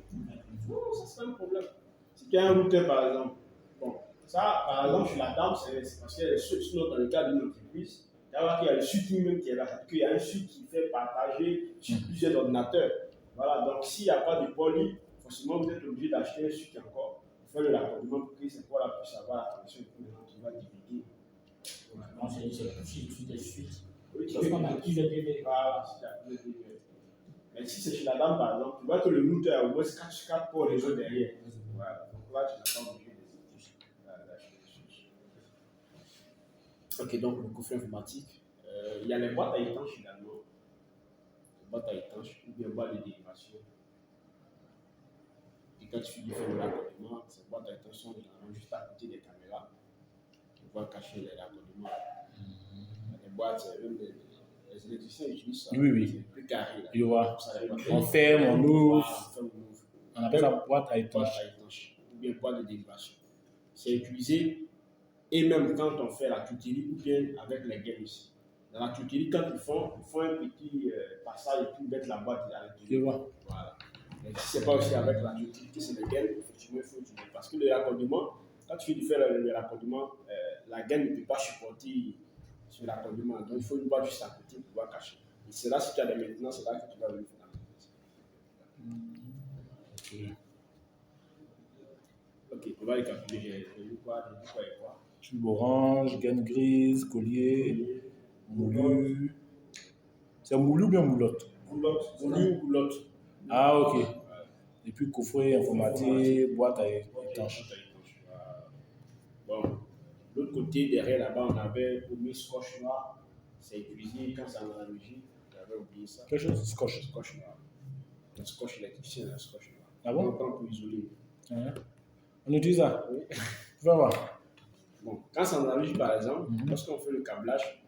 non, ça c'est pas un problème. Si tu as un routeur par exemple, bon, ça par exemple chez la dame, c'est parce qu'il y a des switches, sinon dans le cas d'une entreprise, il y a le switch lui-même qui est là, c'est-à-dire qu'il y a un switch qui fait partager sur plusieurs ordinateurs. Voilà, donc s'il n'y a pas de port libre, forcément vous êtes obligé d'acheter un switch encore, pour faire le raccordement pour que cette fois-là puisse avoir la connexion et puis qui va diviser. Donc c'est des switches. Oui, parce qu'on a plusieurs degrés. Voilà, c'est à plusieurs degrés. Mais si c'est chez la dame, par exemple, tu vois que le routeur a au moins 4 ports réseau derrière. Voilà. Donc là, tu n'as pas obligé d'acheter des switches. Ok, donc le coffret informatique. Il y a les boîtes à étanches également. Les boîtes à étanches ou bien boîtes de dérivation. Et quand tu fais le raccordement, ces boîtes à étanches sont généralement juste à côté des caméras pour pouvoir cacher les raccordements. Les boîtes, les électriciens utilisent ça. Oui. C'est plus carré. Là. Tu vois, on ferme, on ouvre. On appelle ça boîte à étanche. Ou bien boîte de dérivation. C'est utilisé, et même quand on fait la tuterie, ou bien avec les gaines aussi. Dans la tuterie, quand ils font un petit passage et puis mettre la boîte à l'intérieur. Tu vois. Voilà. Mais si ce n'est pas aussi avec la tuterie que c'est les gaines, effectivement, il faut utiliser. Parce que le raccordement, quand tu fais du faire le raccordement, la gaine ne peut pas supporter sur l'accordement. Donc, il faut une boîte juste à côté pour pouvoir cacher. Et c'est là, si tu as des maintenances, c'est là que tu vas venir faire la maintenance. Ok, on va récapituler. J'ai dit quoi et quoi. Tube orange, gaine grise, collier, moulu. C'est moulu ou bien moulotte? Moulotte. Moulu ou moulotte. Ah, ok. Et puis coffret informatique, boîte à étanche. Bon. L'autre côté, derrière là-bas, on avait omis scotch noir. C'est utilisé quand c'est en analogie. J'avais oublié ça. Quelle chose? Scotch. Scotch noir. Le scotch électricien, le scotch noir. Ah bon? On prend pour isoler. On utilise ça? Oui. Tu vas voir. Bon, quand c'est en analogie, par exemple, lorsqu'on fait le câblage,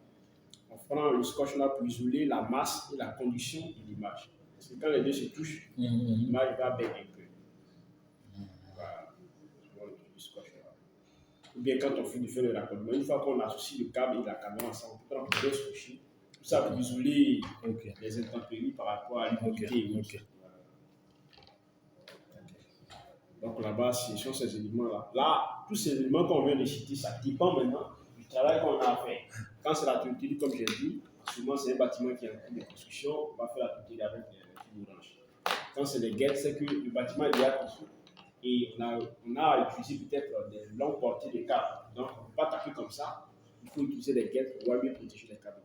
on prend le scotch noir pour isoler la masse et la conduction de l'image. Parce que quand les deux se touchent, l'image va baigner un peu. Voilà. On utilise scotch noir. Ou bien quand on finit de faire le raccordement, une fois qu'on associe le câble et la caméra ensemble, on peut bien scotcher. Tout ça pour isoler les intempéries par rapport à l'humidité. Donc là-bas, ce sont ces éléments-là. Là, tous ces éléments qu'on vient de citer, ça dépend maintenant du travail qu'on a à faire. Quand c'est la tuterie, comme j'ai dit, souvent c'est un bâtiment qui est en cours de construction, on va faire la tuterie avec les fils orange. Quand c'est des guettes, c'est que le bâtiment est déjà construit. Et on a utilisé peut-être des longues portées de câbles. Donc on ne peut pas taper comme ça. Il faut utiliser des guettes pour pouvoir mieux protéger les câbles.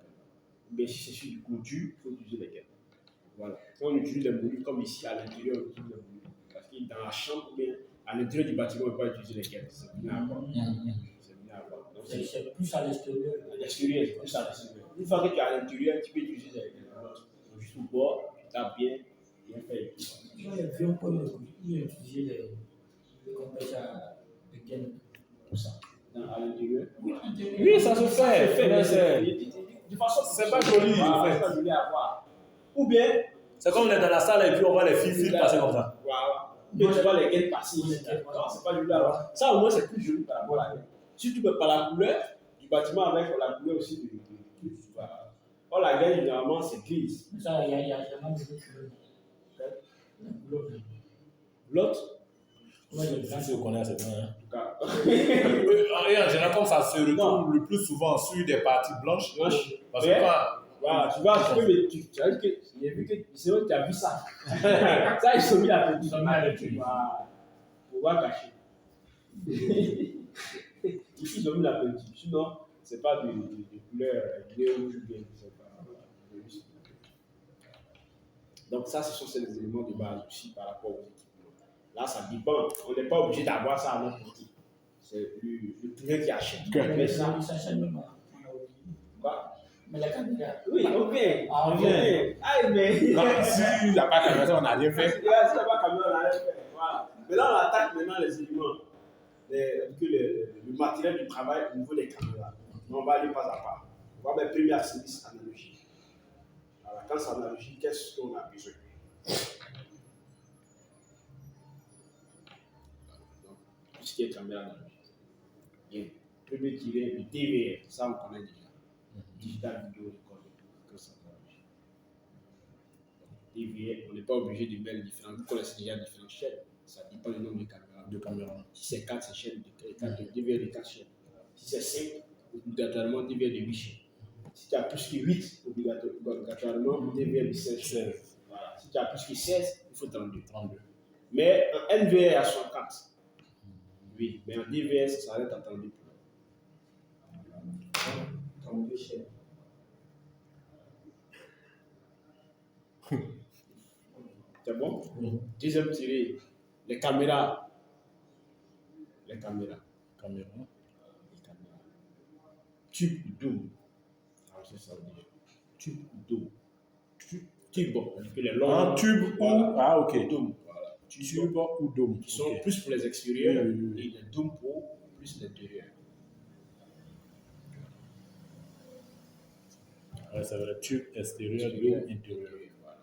Mais si c'est sur du couture, il faut utiliser des guettes. Voilà. Quand on utilise les moulures, comme ici à l'intérieur, on utilise les moulures. Parce que dans la chambre, ou bien à l'intérieur du bâtiment, on ne peut pas utiliser les guettes. C'est bien à voir. C'est bien à voir. C'est plus à l'extérieur. À l'extérieur, c'est plus à l'extérieur. Une fois que tu es à l'intérieur, tu peux utiliser les guettes. Donc juste au bord, tu tapes bien fait. Dans les vieux points, ils ont utilisé les compresseurs de gaine. Tout ça. À l'intérieur. Oui, ça se fait. De façon, c'est pas joli. C'est pas joli à voir. Ou bien, c'est comme on est dans la salle et puis on voit les fils passer comme ça. Voilà. Et tu vois les gaines passer. Non, c'est pas joli à voir. Ça, au moins, c'est plus joli par rapport à la gaine. Si tu peux par la couleur du bâtiment avec la couleur aussi du. Voilà. Or, la gaine, généralement, c'est grise. Ça, il y a jamais de couleur. L'autre, Moi, j'ai Si vous connaissez, c'est bien. Hein. en tout cas, Et en général, comme ça se retrouve Non. le plus souvent sur des parties blanches. blanche. Parce que Mais- quand. Voilà, tu vois, tu as vu que, j'ai vu que, c'est vrai que tu as vu ça. Ça, ils sont mis la petite. Ils sont mis la petite. Voilà. Pour voir cacher. Ici, ils ont mis la petite. Sinon, c'est pas de couleur bleu rouge, bien. C'est pas. Donc, ça, ce sont ces éléments de base aussi par rapport aux équipements. Là, ça dépend. On n'est pas obligé d'avoir ça à notre côté. C'est le client qui achète. Mais ça, ça s'achète même. quoi? Mais la caméra. Oui, on vient. Ah, on On vient. vient. Ah, mais. S'il n'y a pas de caméra, on n'a rien fait. Si il n'y a pas de caméra, on a rien fait. Voilà. Maintenant, on attaque maintenant les éléments, le matériel du travail au niveau des caméras. Mais on va aller pas à pas. On va mettre premier service analogique. Voilà. Quand c'est analogique, qu'est-ce qu'on a besoin? Donc, tout ce qui est caméra analogique. Bien. Premier tiré, le DVR, ça on connaît déjà. Digital Video Recording. Quand c'est analogique. DVR, on n'est pas obligé de mettre différents. Vous connaissez déjà différentes chaînes. Ça dépend du nombre de caméras. De caméra. Si c'est 4, c'est chaîne de DVR de 4 chaînes. Si c'est 5, obligatoirement DVR de 8 chaînes. Si tu as plus que 8, obligatoirement DVR de 16 chaînes. Voilà. Si tu as plus que 16, il faut 32. Mais en NVR à 64. Oui, mais en DVR, ça s'arrête à 32. 32 chaînes. C'est bon? Deuxième tiré, les caméras. Les caméras. Caméra. Tube double. Alors, c'est ça, déjà. Tube double. Tube, bon, on dit que les longs. Un tube voilà. ou. Ah, ok. Dôme. Voilà. Tube ou dôme. Qui sont Ok. plus pour les extérieurs Oui, oui, oui. et les dômes pour plus l'intérieur. Ouais, ça veut dire tube extérieur, dôme intérieur. Voilà.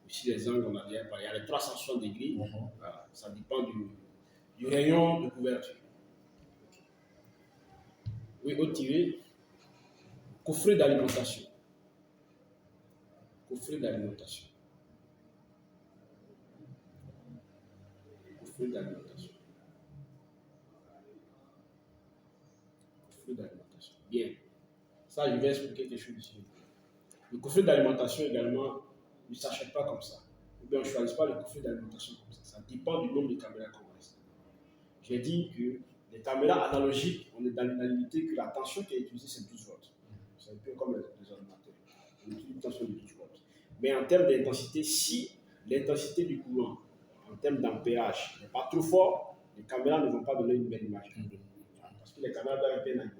Ici, les angles, on a déjà parlé. Il y a les 360 degrés. Voilà. Ça dépend du rayon de couverture. Oui, au tiré, coffret d'alimentation. Coffret d'alimentation. Coffret d'alimentation. Coffret d'alimentation. Bien. Ça, je vais expliquer quelque chose ici. Le coffret d'alimentation également ne s'achète pas comme ça. Ou bien on ne choisit pas le coffret d'alimentation comme ça. Ça dépend du nombre de caméras qu'on va installer. J'ai dit que les caméras analogiques, on est dans la limite que la tension qui est utilisée, c'est 12 volts. C'est un peu comme les ordinateurs. On utilise une tension de 12 volts. Mais en termes d'intensité, si l'intensité du courant, en termes d'ampérage, n'est pas trop fort, les caméras ne vont pas donner une belle image. Parce que les caméras doivent être bien alimentées.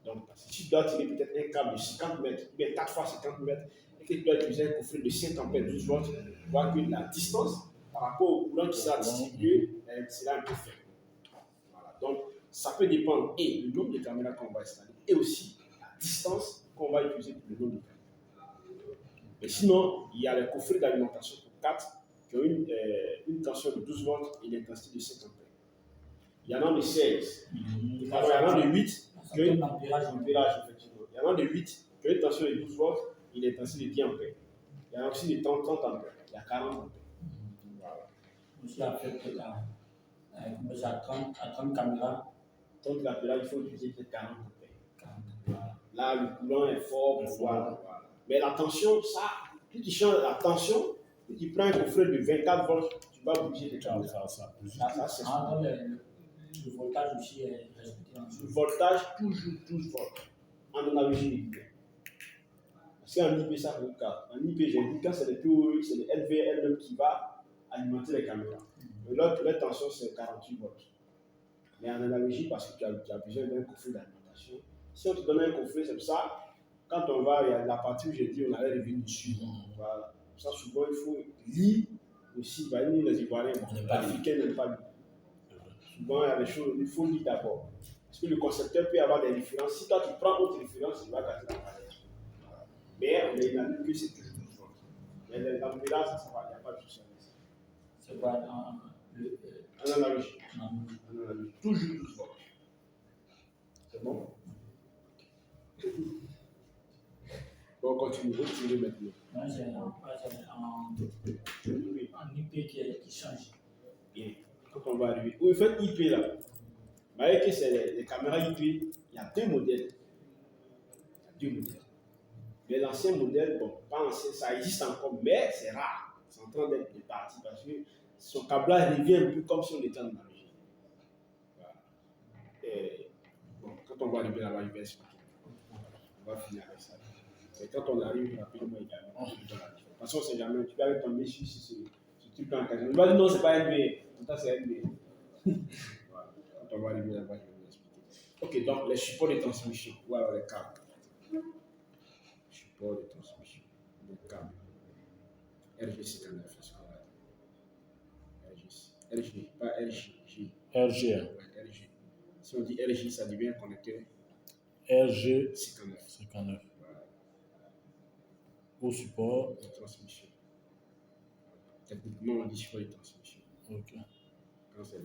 Donc, si tu dois tirer peut-être un câble de 50 mètres, ou bien 4 fois 50 mètres, et que tu dois utiliser un coffret de 5 ampères 12 volts, tu vois que la distance par rapport au courant qui sera distribué sera un peu faible. Voilà. Donc, ça peut dépendre et du nombre de caméras qu'on va installer et aussi la distance qu'on va utiliser pour le nombre de caméras. Mais sinon, il y a les coffrets d'alimentation pour 4 qui ont une tension de 12 volts et l'intensité de 5 ampères. Il y en a de 16. Alors, il y en a de 8 qui ont une ampérage, effectivement. Il y en a de 8 qui ont une tension de 12 volts et l'intensité de 10 ampères. Il y en a aussi de 30 ampères. Il y a 40 ampères. Voilà. Aussi, à fait peut-être à 30 caméras. 30 caméras, il faut utiliser peut-être 40 ampères. Voilà. Là, le courant est fort pour voir. Voilà. Mais la tension, ça, si tu changes la tension, et tu prends un coffret de 24 volts, tu vas bouger les caméras. Ça, c'est ça. Le voltage aussi est respecté. Le voltage, toujours 12 volts. En analogie régulière. Parce qu'en IP, ça fait le cas. En IP, j'ai dit, quand c'est le POE, c'est le LV elle-même qui va alimenter les caméras. Et l'autre, la tension, c'est 48 volts. Mais en analogie, parce que tu as besoin d'un coffret d'alimentation. Si on te donne un coffret, c'est ça. Quand on va, il y a la partie où j'ai dit, on allait revenir dessus. Voilà. Ça, souvent, il faut lire aussi. Nous, les Ivoiriens, les Africains n'aiment pas lire. Souvent, il y a des choses, il faut lire d'abord. Parce que le concepteur peut avoir des références. Si toi, tu prends autre référence, il va gâter la valeur. Mais on est unanime que c'est toujours 12 volts. Mais dans le village, ça va, il n'y a pas de souci. C'est pas en analogie. Toujours 12 volts. C'est bon? Bon, on continue, retirer maintenant. Moi, c'est en IP qui change. Bien. Quand on va arriver. Où il fait IP là. Vous voyez que c'est les caméras IP, il y a deux modèles. Mais l'ancien modèle, bon, pas ancien, ça existe encore, mais c'est rare. C'est en train d'être départi parce que son câblage devient un peu comme si on était en Amérique. Voilà. Et, bon, quand on va arriver là-bas, il va expliquer. On va finir avec ça. Et quand on arrive rapidement également, on va la différence. De toute façon, c'est jamais, tu vas tomber sur ce truc en occasion. Il va dire non, c'est pas NBA. Pourtant, c'est NBA. Voilà. Quand on va arriver là-bas, je vais vous expliquer. Ok, donc les supports de transmission. Voilà les câbles. Support de transmission. Le câble. RG59, est-ce qu'on a RG, pas RG. RG. Ouais, RG. Si on dit RG, ça devient connecteur. RG 59. 59. Voilà. Au support de transmission. Techniquement, on dit support de transmission. Ok. Quand c'est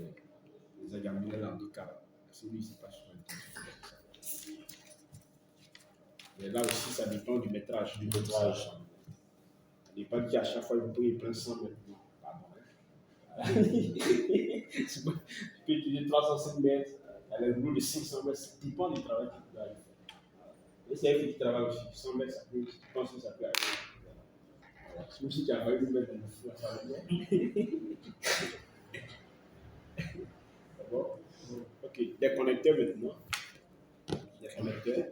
les agaminales handicap, celui-ci, c'est pas support de transmission. Mais là aussi, ça dépend du métrage. Ça dépend qu'à chaque fois, vous pouvez prendre 100 mètres. Non, pardon. Tu peux utiliser 305 mètres, à la rouleau de 500 mètres, ça dépend du travail que tu dois faire. Et c'est elle qui travaille aussi. 100 mètres, ça peut, je pense que ça peut aller. C'est comme si tu as failli nous mettre dans le fou à faire le D'accord. Ok, des connecteurs maintenant. Des connecteurs.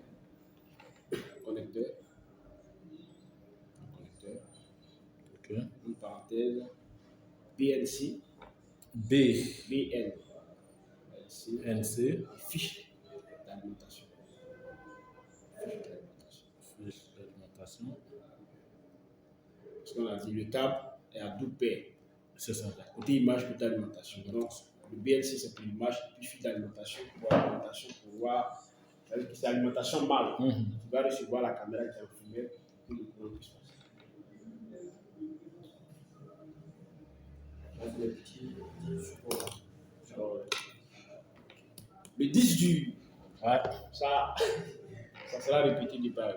Ok. Une parenthèse. BNC. BN. NC. Fiche d'alimentation. Fiche d'alimentation. Ce qu'on a dit, le câble est à double paire. C'est ça. Côté image, côté alimentation. Donc, le BNC, c'est pour l'image, puis fiche d'alimentation pour l'alimentation, pour voir. C'est l'alimentation mâle. Tu vas recevoir la caméra qui est en femelle pour le courant qui se passe. Les petits supports. Le 10 du. Ouais. Ça sera répété du par.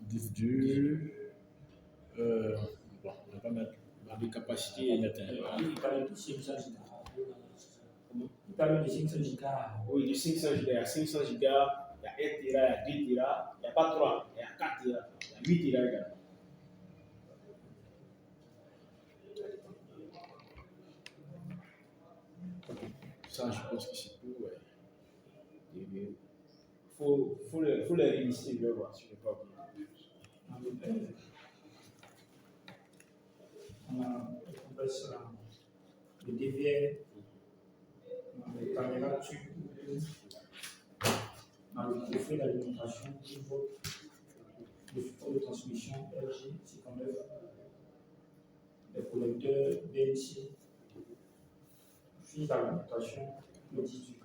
Disque dur. Bon, on va pas mettre. La capacité. On va mettre Il parle de 500 gigas. Il parle de 500 gigas. Oui, de 500 gigas. Il y a 500 gigas, il y a 1 Tera, il y a 2 Tera, il n'y a pas 3, il y a 4 Tera, il y a 8 Tera également. Ça, je pense que c'est tout. Ouais. Il faut les rélister, je vais voir si je ne vais pas oublier. On va sur le DVR, les caméras tubes, dans le profil d'alimentation, le support de transmission LG 59, les connecteurs BNC, fiche d'alimentation, le 18.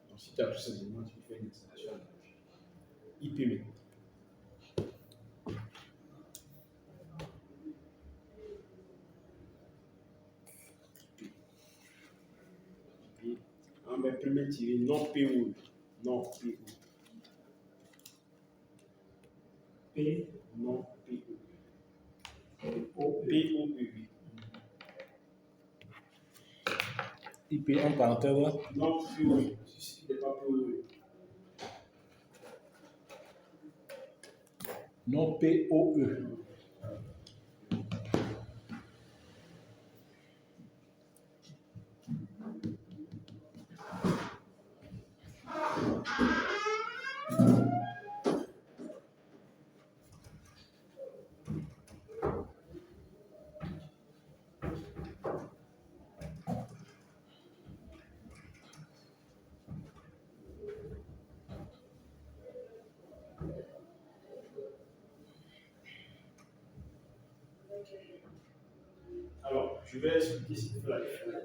Donc, si tu as tous ces éléments, tu peux faire une installation IP maintenant. On va premier tirer non PO. Non PO. P, Non PO. O, PO. IP en parenthèse. Non PO. Si ce n'est pas PO. Non POE. Alors, je vais expliquer ce qui fait la différence.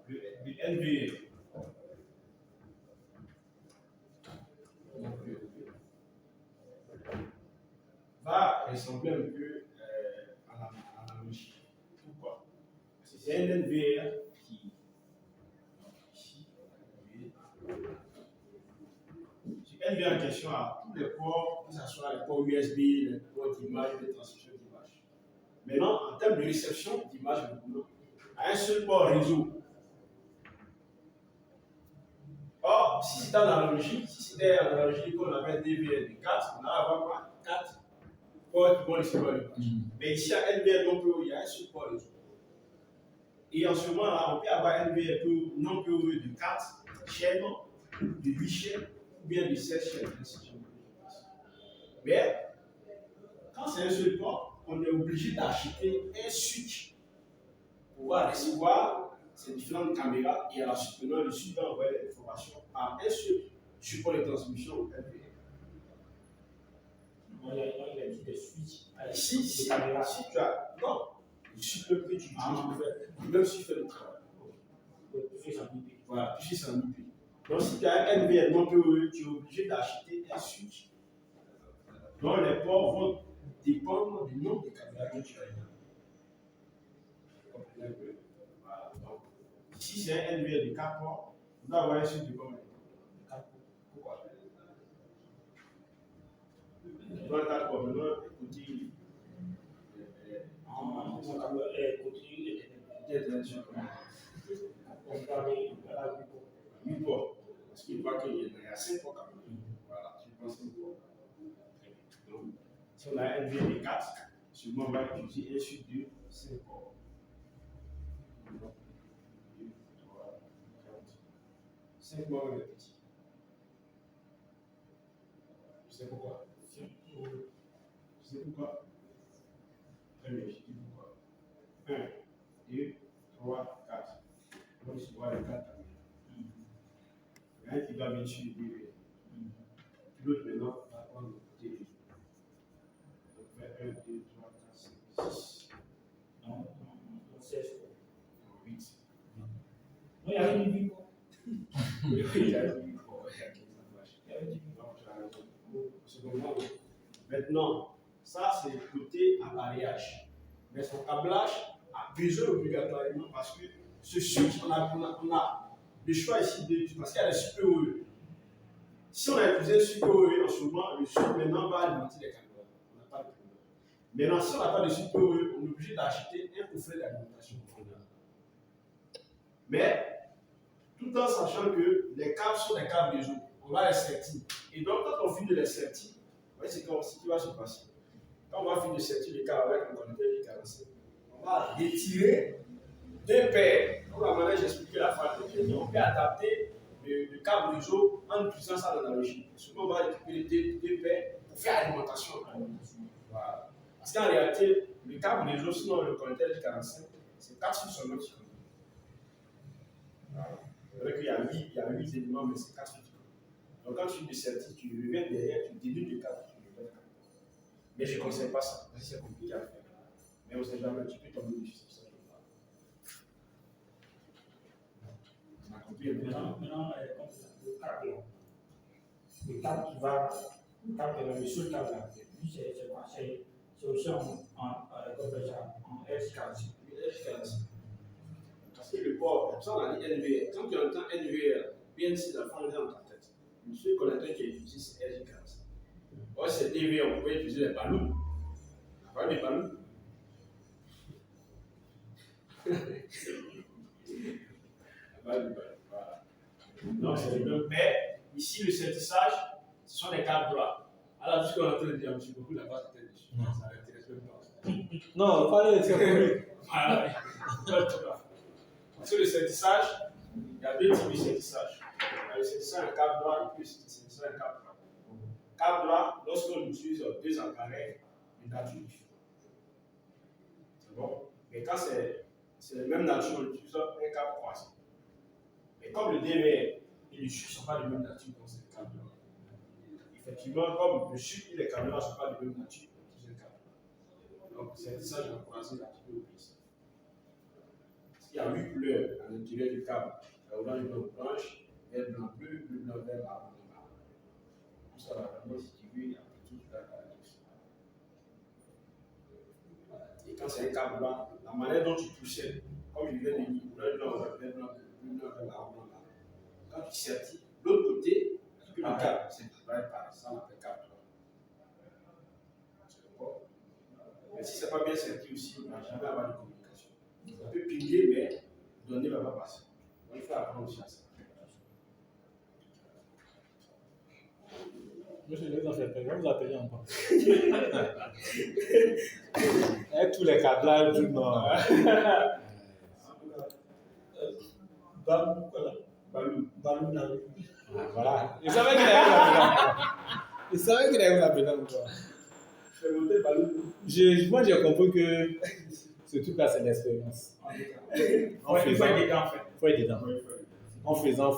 Le NVE. Va ressembler un peu à la c'est un NVR qui. Ici, NVR en question a tous les ports, que ce soit les ports USB, les ports d'image, les transmissions d'image. Maintenant, en termes de réception d'image, à un seul port réseau. Or, si c'était en analogie, qu'on avait DVR de 4, on va avoir 4 ports qui vont recevoir l'image. Mais ici, à NVR non POE, il y a un seul port réseau. Et en ce moment-là, on peut avoir un NVR non POE de 4 chaînes, de 8 chaînes, ou bien de 16 chaînes. Mais, quand c'est un seul port, on est obligé d'acheter un switch pour pouvoir recevoir ces différentes caméras et à la suite, maintenant, le switch va envoyer l'information à un seul support de transmission au NVR. Il a dit des switches. Si tu as. Non, le switch que tu utilises pour faire, même si tu fais le travail. Voilà, puisque c'est en IP. Donc, si tu as un NVR non POE, tu es obligé d'acheter un switch. Donc, les ports vont dépendre du nombre de caméras que tu as. Vous comprenez un peu? Voilà. Donc, si c'est un NVR de 4 ports, on doit avoir un switch de combien? 4 ports. Pourquoi? Dans le 4 ports, maintenant, écoutez. Huit ports. Parce qu'il voit qu'il y a 5 ports quand même. Voilà, tu prends 5 ports. Donc, si on a un NVR de 4, sûrement on va utiliser un suite de 5 ports. 1, 2, 3, 4. 5 ports le petit. Tu sais pourquoi? Tu sais pourquoi? Très bien, je dis pourquoi. 1, 2, 3, 4. Donc, tu vois les 4 caméras. Il y a un qui va venir sur le DV. L'autre maintenant va prendre le DV. Donc, 1, 2, 3, 4, 5, 6. Non, 16. 8. Non, il y avait du 8 quoi. Oui, il y a 8 quoi. Il y avait du 8. Donc, tu as raison. Secondement, maintenant, ça c'est le côté appareillage. Mais son câblage a besoin obligatoirement parce que ce switch, on a le choix ici parce qu'il y a les super OE. Si on a utilisé le super OE en ce moment, le switch maintenant va alimenter les caméras. On n'a pas de problème. Maintenant, si on n'a pas de super OE, on est obligé d'acheter un coffret d'alimentation. Mais, tout en sachant que les câbles sont des câbles réseau, on va les sortir. Et donc, quand on finit de les sortir, voyez ce qui va se passer. Quand on va finir de sortir les câbles avec le connecteur J45, on va retirer 2 paires. Comme la manière j'expliquais la fois dernière, on peut adapter le câble réseau en utilisant ça dans l'analogie. Souvent, on va récupérer 2 paires pour faire l'alimentation. Voilà. Parce qu'en réalité, le câble réseau, sinon le connecteur J45, c'est 4 fils seulement qui connectent. Voilà. C'est vrai qu'il y a 8 éléments, mais c'est 4 fils. Donc, quand tu décertis, tu reviens derrière, tu déduis le câble, tu le mets. Mais je ne conseille pas ça, parce que c'est compliqué à faire. Mais on ne sait jamais, tu peux tomber dessus. On a compris. Maintenant, le câble qui va, le seul câble là, lui c'est quoi? C'est aussi en H40. Parce que le port, ça on a dit NVR. Quand tu entends NVR, bien si la fin dans ta tête, le seul connecteur qui est utilisé c'est RJ40. Or c'est DVR, on pouvait utiliser les ballons. On a parlé des ballons. Voilà. Donc c'est le même. Mais ici le certissage, ce sont des câbles droits. Alors tout ce qu'on est en train de dire, M. Beaucoup n'a pas sa tête dessus. Ça l'intéresse même pas. Non, pas les certificats. Voilà. Parce que le certissage, il y a 2 types de certissage. Il y a le certissage en câble droit et puis le certissage en câble droit. Câble droit, lorsqu'on utilise 2 appareils de nature différente. C'est bon. Mais quand c'est la même nature, on utilise un câble croisé. Mais comme le DVR et le chute ne sont pas de même nature, donc c'est le câble droit. Effectivement, comme le chute et les caméras ne sont pas de même nature, on utilise un câble droit. Donc, certissage en croisé, là, tu peux oublier ça. Il y a 8 couleurs à l'intérieur du câble. Orange, blanc, blanche, vert, blanc, bleu, bleu, blanc, vert, marron, noir. Tout ça va vraiment, si tu veux, il y a tout la caractéristique. Et quand c'est un câble blanc, la manière dont tu possèdes, comme comme je viens de dire, quand tu certifies, l'autre côté, le câble, c'est par ça, on appelle câble. Mais si ce n'est pas bien certifié aussi, on ne va jamais avoir de communication. On peut pinguer, mais donner ne va pas passer. Donc, il faut apprendre aussi à ça. Monsieur, vous appelez encore. Et tous les câblages, tout non. Voilà. Il savait qu'il allait vous appeler encore. Moi, j'ai compris que ce truc-là, c'est l'expérience. Il faut être dedans. En faisant,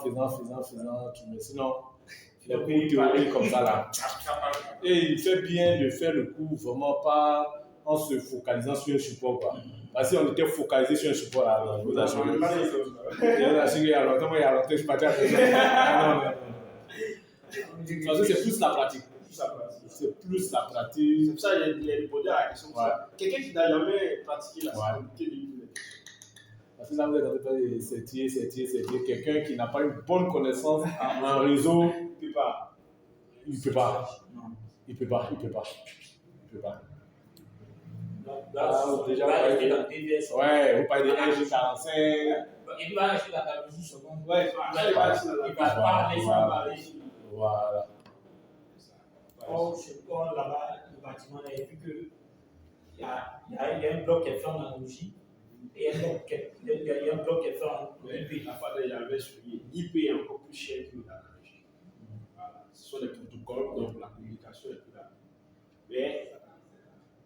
mais sinon, les cours théoriques comme ça là. Et il fait bien de faire le cours vraiment pas en se focalisant sur un support. Quoi. Parce que si on était focalisé sur un support là, vous assurez. Alors, comment il y a longtemps, je suis parti à la maison. Non. Parce que c'est plus la pratique. C'est plus la pratique. C'est pour ça qu'il a répondu à la question. Ouais. Quelqu'un qui n'a jamais pratiqué la sécurité. Parce que là, vous êtes en train de s'étirer. Quelqu'un qui n'a pas une bonne connaissance en réseau, il ne peut pas. Déjà, vous parlez dans DVS. Ouais, vous parlez de RG45. Il va acheter la musique seconde. Ouais, il va parler. Voilà. Or, là-bas, le bâtiment, on a vu qu'il y a un bloc qui est fait en analogie et il y a un bloc qui est fait en IP. La fois il y avait souligné l'IP est encore plus cher que l'analogie. Voilà. Ce sont des protocoles, donc la communication est plus rapide. Mais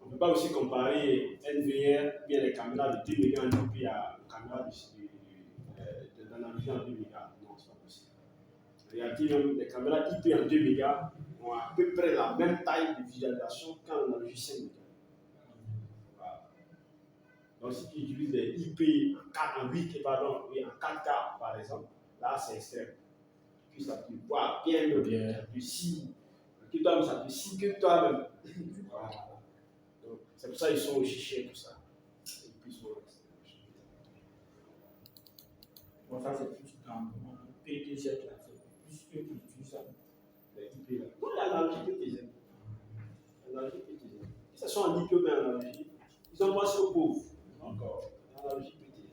on ne peut pas aussi comparer NVR, bien les caméras de 2 mégas en IP à la caméra d'analogie en 2 mégas. Non, c'est pas possible. En réalité, même les caméras IP en 2 mégas ont à peu près la même taille de visualisation qu'en analogie 5 mégas. Voilà. Donc, si tu utilises des IP en 8, pardon, et en 4K par exemple, là c'est extrême. Puis ça peut voir bien le si que toi-même, ça peut si que toi-même. Voilà. Donc, c'est pour ça qu'ils sont aussi chers tout ça. Et puis, bon, ça c'est plus dans PTZ là, c'est plus eux qui utilisent ça. les IP là. Non, il y a l'analogie PTZ. L'analogie PTZ. Que ce soit en IP ou bien en analogie, ils ont pensé aux pauvres. Encore. L'analogie PTZ.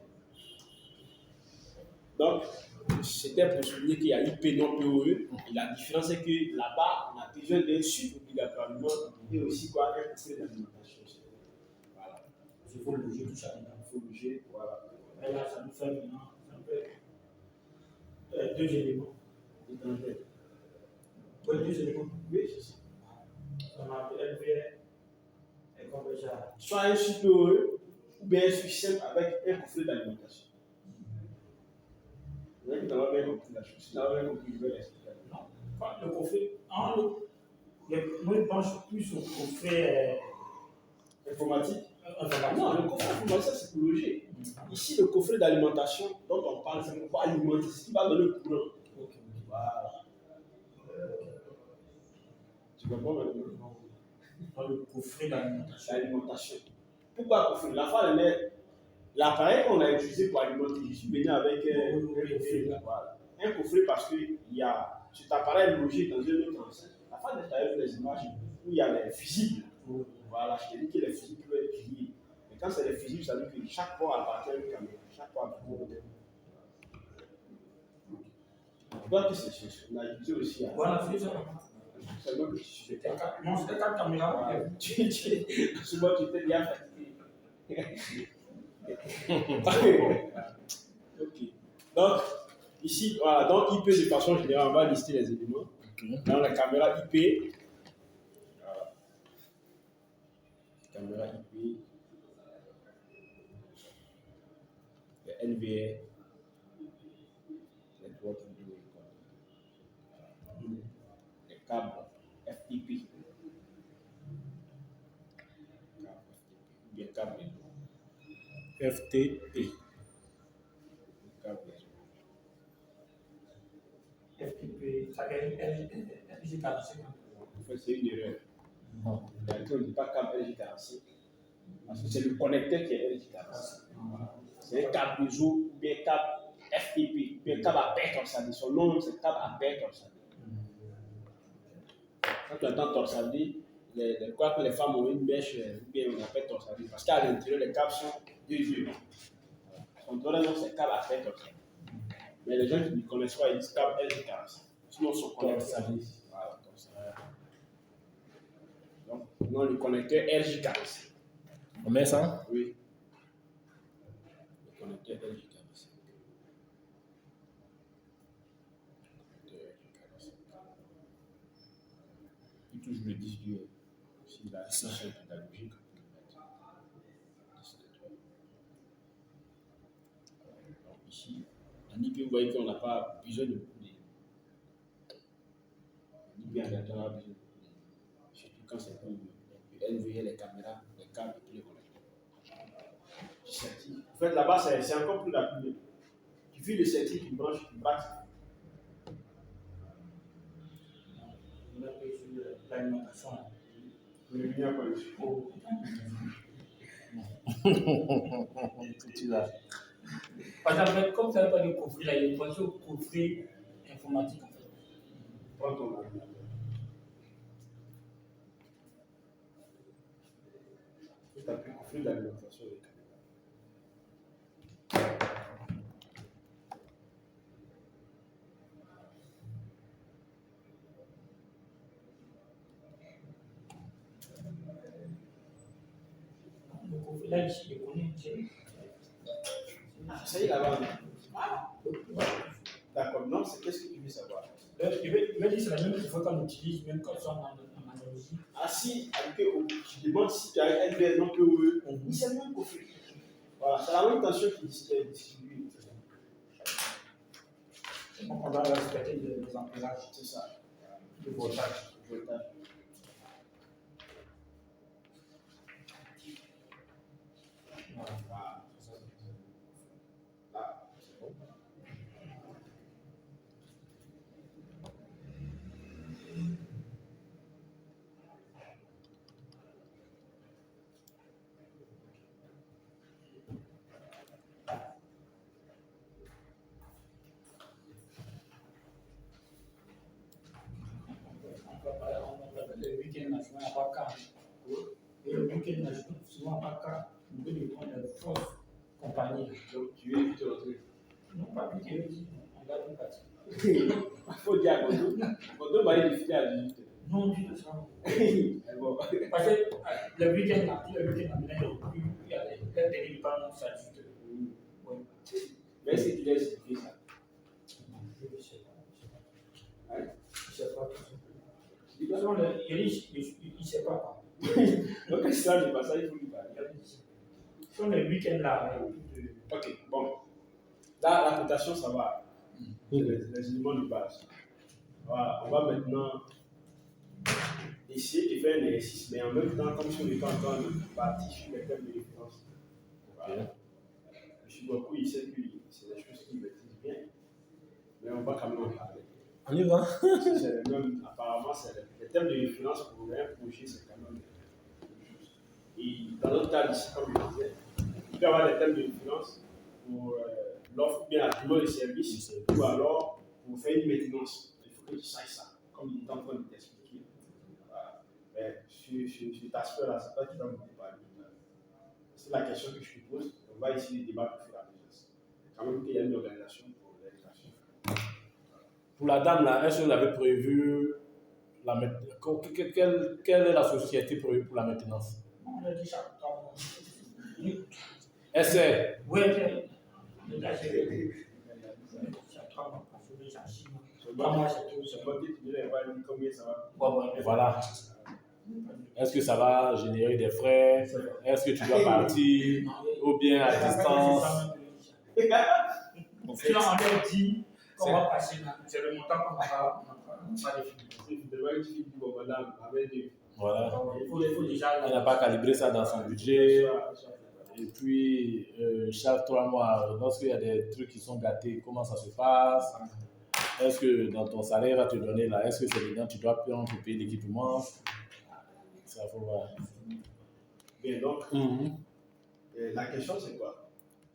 Donc, c'était pour souligner qu'il y a IP non POE. Et la différence est que là-bas, on a besoin d'un suite obligatoirement et aussi quoi, un procès d'alimentation. Voilà. Il faut loger tout ça dedans. Il faut loger, voilà. Et là, ça nous fait maintenant deux éléments. Oui, 2 éléments. oui, c'est ça. On a LVR et comme déjà. Soit un suite POE ou bien un suite simple avec un coffret d'alimentation. Vous avez bien compris la chose. Vous avez bien compris, je vais l'expliquer. Non, le coffret. Moi, je pense plus au coffret informatique. informatique. Non, le coffret informatique, c'est pour loger. Ici, le coffret d'alimentation dont on parle, c'est pour alimenter, c'est ce qui va donner le courant. Okay. Voilà. Tu comprends maintenant? Dans le coffret d'alimentation. Pourquoi coffret? La fois, l'appareil qu'on a utilisé pour alimenter, je suis venu avec un coffret. Voilà. Un coffret parce que il y a cet appareil logé dans un autre enceinte. La fois, j'ai vu les images où il y a les fusibles. Voilà, je t'ai dit que les fusibles peuvent être pliés. Mais quand c'est les fusibles, ça veut dire que chaque port appartient à une caméra. Chaque port appartient à une caméra. Pourquoi que c'est sûr? On a utilisé aussi à. Voilà, c'est ça. Seulement que C'était 4 caméras. Souvent, tu étais bien fatigué. Ok. Donc, ici, voilà, dans IP de façon générale, on va lister les éléments. Dans la caméra IP, voilà. Caméra IP, le NVR, Network Video Recording, les câbles FTP, bien câble FTP. FTP, ça gagne LG45. C'est une erreur. Non. On ne dit pas câble LG45. Parce que c'est le connecteur qui est LG45. Voilà. c'est un câble réseau ou bien câble FTP, ou bien câble à paire torsadée. Son nom, c'est câble à paire torsadée. Quand tu entends torsadée, quoi que les femmes ont une mèche ou bien on appelle torsadée. Parce qu'à l'intérieur, les câbles sont deux. Son vrai nom, c'est câble à paire torsadée. Mais les gens qui ne connaissent pas, ils disent câble LG40. Sinon, son connecteur. Voilà, donc, non, le connecteur RJ40. On met ça? Oui. Le connecteur RJ40. Il touche le disque dur. Si la session pédagogique. Donc, ici, en IP, vous voyez qu'on n'a pas besoin de beaucoup de. En IP, on a besoin de beaucoup de. Surtout quand c'est pour NVA, les caméras, les câbles et tous les connecteurs. En fait, là-bas, c'est encore plus rapide. Tu fais le circuit, tu branches, tu braques. L'alimentation. Le lumière, quoi, le support. Tu l'as. Par exemple, comme ça n'a pas de coffret, là, il y a une coffret informatique en fait. Prends ton ordinateur. Tu as pu coffrer l'alimentation des caméras. Le coffret là, ici, je connais. Ah, ça y est là-bas. D'accord, non, c'est qu'est-ce que tu veux savoir? Je vais dire c'est la même fois qu'on utilise, même quand on est en analogie. Ah si, tu demandes si tu as un LVL non POE, c'est le même coffret. Voilà, c'est la même tension qui est distribuée. Donc on doit respecter les emplages. C'est ça. Le voltage. Voilà. Là, c'est bon. Le week-end national à Baka. Et le week-end national, souvent à Baka, on peut lui prendre une fausse compagnie. Donc tu veux éviter le truc. Non, pas plus qu'il dit, on va une partie. Il faut dire à Bordeaux va aller discuter à 18h. Non, du tout ça. Bon. Parce que le week-end, il y a les derniers parents, ça juste. Oui. Mais est-ce que tu laisses expliquer ça? Je ne sais pas. Hein? Je ne sais pas. De toute façon, il ne sait pas. Donc, quand ça n'est pas ça, il faut lui parler. Sur le week-end là. Ok, bon. Là, la cotation, ça va. Les éléments de base. Voilà, on va maintenant essayer de faire un exercice, mais en même temps, comme si on était en train de partir sur les thèmes de référence. Voilà. Je suis beaucoup, il sait que c'est des choses qu'il maîtrise bien, mais on va quand même en parler. On y va. C'est même, apparemment, c'est les thèmes de référence pour un projet, c'est quand même quelque chose. Et dans notre cas ici, comme je disais, il peut y avoir des thèmes de référence pour l'offre bien l'argument de service, ou alors pour faire une maintenance. Il faut que tu saches ça, comme il est en train de t'expliquer. Voilà. Mais sur cet aspect-là, c'est pas qui va me parler. C'est la question que je te pose. On va essayer de débattre au fur et à mesure. Quand même qu'il y a une organisation pour l'éducation. Pour la dame là, est-ce que vous avez prévu la maintenance? Quelle est la société prévue pour la maintenance? On a dit ça. Est-ce que Oui, là, c'est 3 mois. Déjà 6 mois. 3 mois, c'est tout. C'est moi qui te dirais combien ça va. voilà. Est-ce que ça va générer des frais? Est-ce que tu dois partir ou bien à distance? Si on leur dit qu'on va passer là, c'est le montant qu'on va définir. Voilà. Il faut déjà. Il n'a pas calibré ça dans son budget. Et puis, chaque 3 mois, lorsqu'il y a des trucs qui sont gâtés, comment ça se passe? Est-ce que dans ton salaire, va te donner là, est-ce que c'est dedans, tu dois prendre pour payer l'équipement? Ça faut voir. Bien, donc, la question c'est quoi?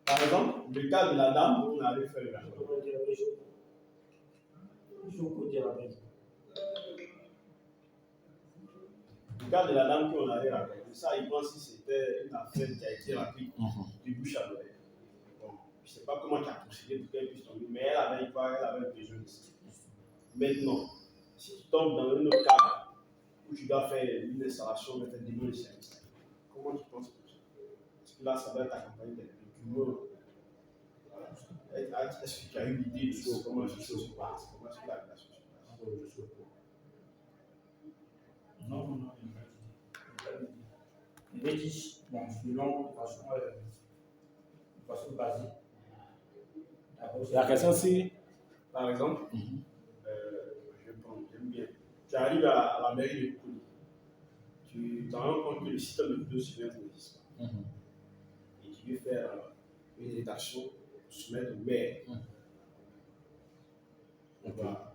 Par exemple, le cas de la dame, on avait fait le rapport. Le cas de la dame qu'on avait raconté, ça, il pense que c'était une affaire qui a été rapide, du bouche à l'oreille. Bon, je ne sais pas comment tu as procédé pour qu'elle puisse tomber, mais elle avait besoin de ça. Maintenant, si tu tombes dans un autre cas où tu dois faire une installation, mettre des mots de service, comment tu penses que ça? Parce que là, ça va être accompagné de mots. Est-ce que tu as une idée de comment les choses se passent? Comment est-ce que la relation se passe? Non. Les vétis, bon, selon de façon basique. La question, c'est. Par exemple, j'aime bien. Tu arrives à la mairie de Kouli. Tu te rends compte que le système de vidéosurveillance n'existe pas. Et tu veux faire une rédaction pour soumettre au maire. Voilà.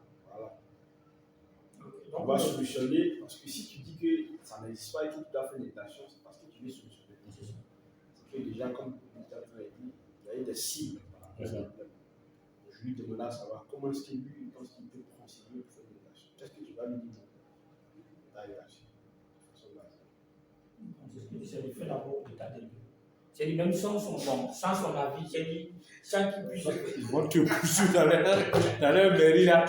On va solutionner, parce que si tu dis que ça n'existe pas et que tu dois faire une rédaction, c'est parce que tu veux solutionner. C'est que déjà, comme le ministère a dit, il y a eu des cibles. Je lui demandais à savoir comment est-ce qu'il pense qu'il peut procéder pour faire une rédaction. Qu'est-ce que tu vas lui dire dans la rédaction? C'est ce que tu sais, il fait d'abord l'état des lieux. C'est lui même sans son avis, c'est lui, sans qu'il puisse. Ils vont te pousser dans leur mairie là.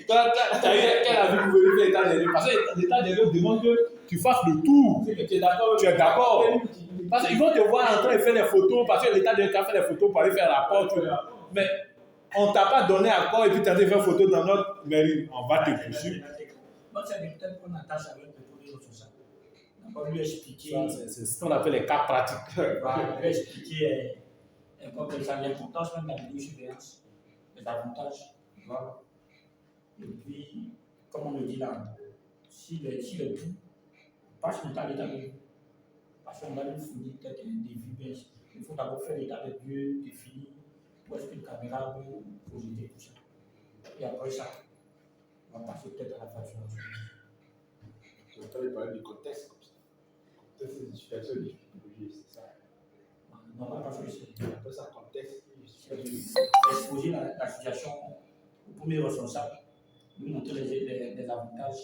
Toi, tu as eu quel avis pour vérifier l'état des lieux? Parce que l'état des lieux demande que tu fasses le tour. Tu es d'accord? Parce qu'ils vont te voir en train de faire des photos, parce que l'état des lieux t'a fait des photos pour aller faire rapport. Mais on ne t'a pas donné accord et puis tu as fait des photos dans notre mairie. On va te poursuivre. Moi, c'est peut-être qu'on attache avec le produit responsable. On va lui expliquer. C'est ce qu'on appelle les cas pratiques. On va lui expliquer l'importance même de la vidéosurveillance, les avantages. Voilà. Et puis, comme on le dit là, si le tout passe l'état de lieu, parce qu'on va lui fournir peut-être un devis, il faut d'abord faire l'état de lieu, définir où est-ce qu'une caméra peut projeter tout ça. Et après ça, on va passer peut-être à la facturation. Tu es en train de parler du contexte comme ça. Le contexte, c'est une situation de difficulté, c'est ça. Non, pas facturation. On appelle ça contexte. Exposer la situation au premier responsable, lui montrer les avantages.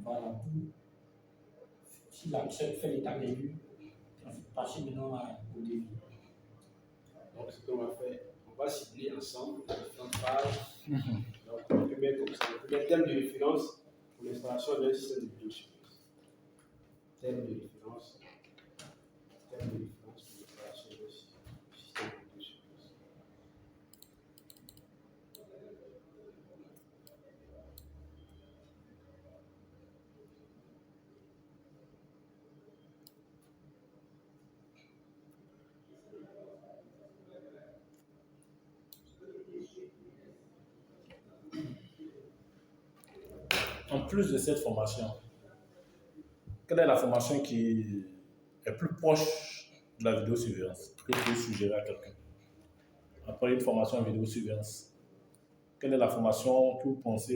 Voilà, pour si la personne fait l'état des lieux, passer maintenant au début. Donc, ce qu'on va faire, on va cibler ensemble les différentes phases. Donc, on peut mettre comme ça. On peut mettre thème de référence pour l'installation d'un système de vidéosurveillance. Thème de référence pour l'installation d'un système de vidéosurveillance. En plus de cette formation, quelle est la formation qui est plus proche de la vidéosurveillance que tu peux suggérer à quelqu'un? Après une formation en vidéosurveillance, quelle est la formation que vous pensez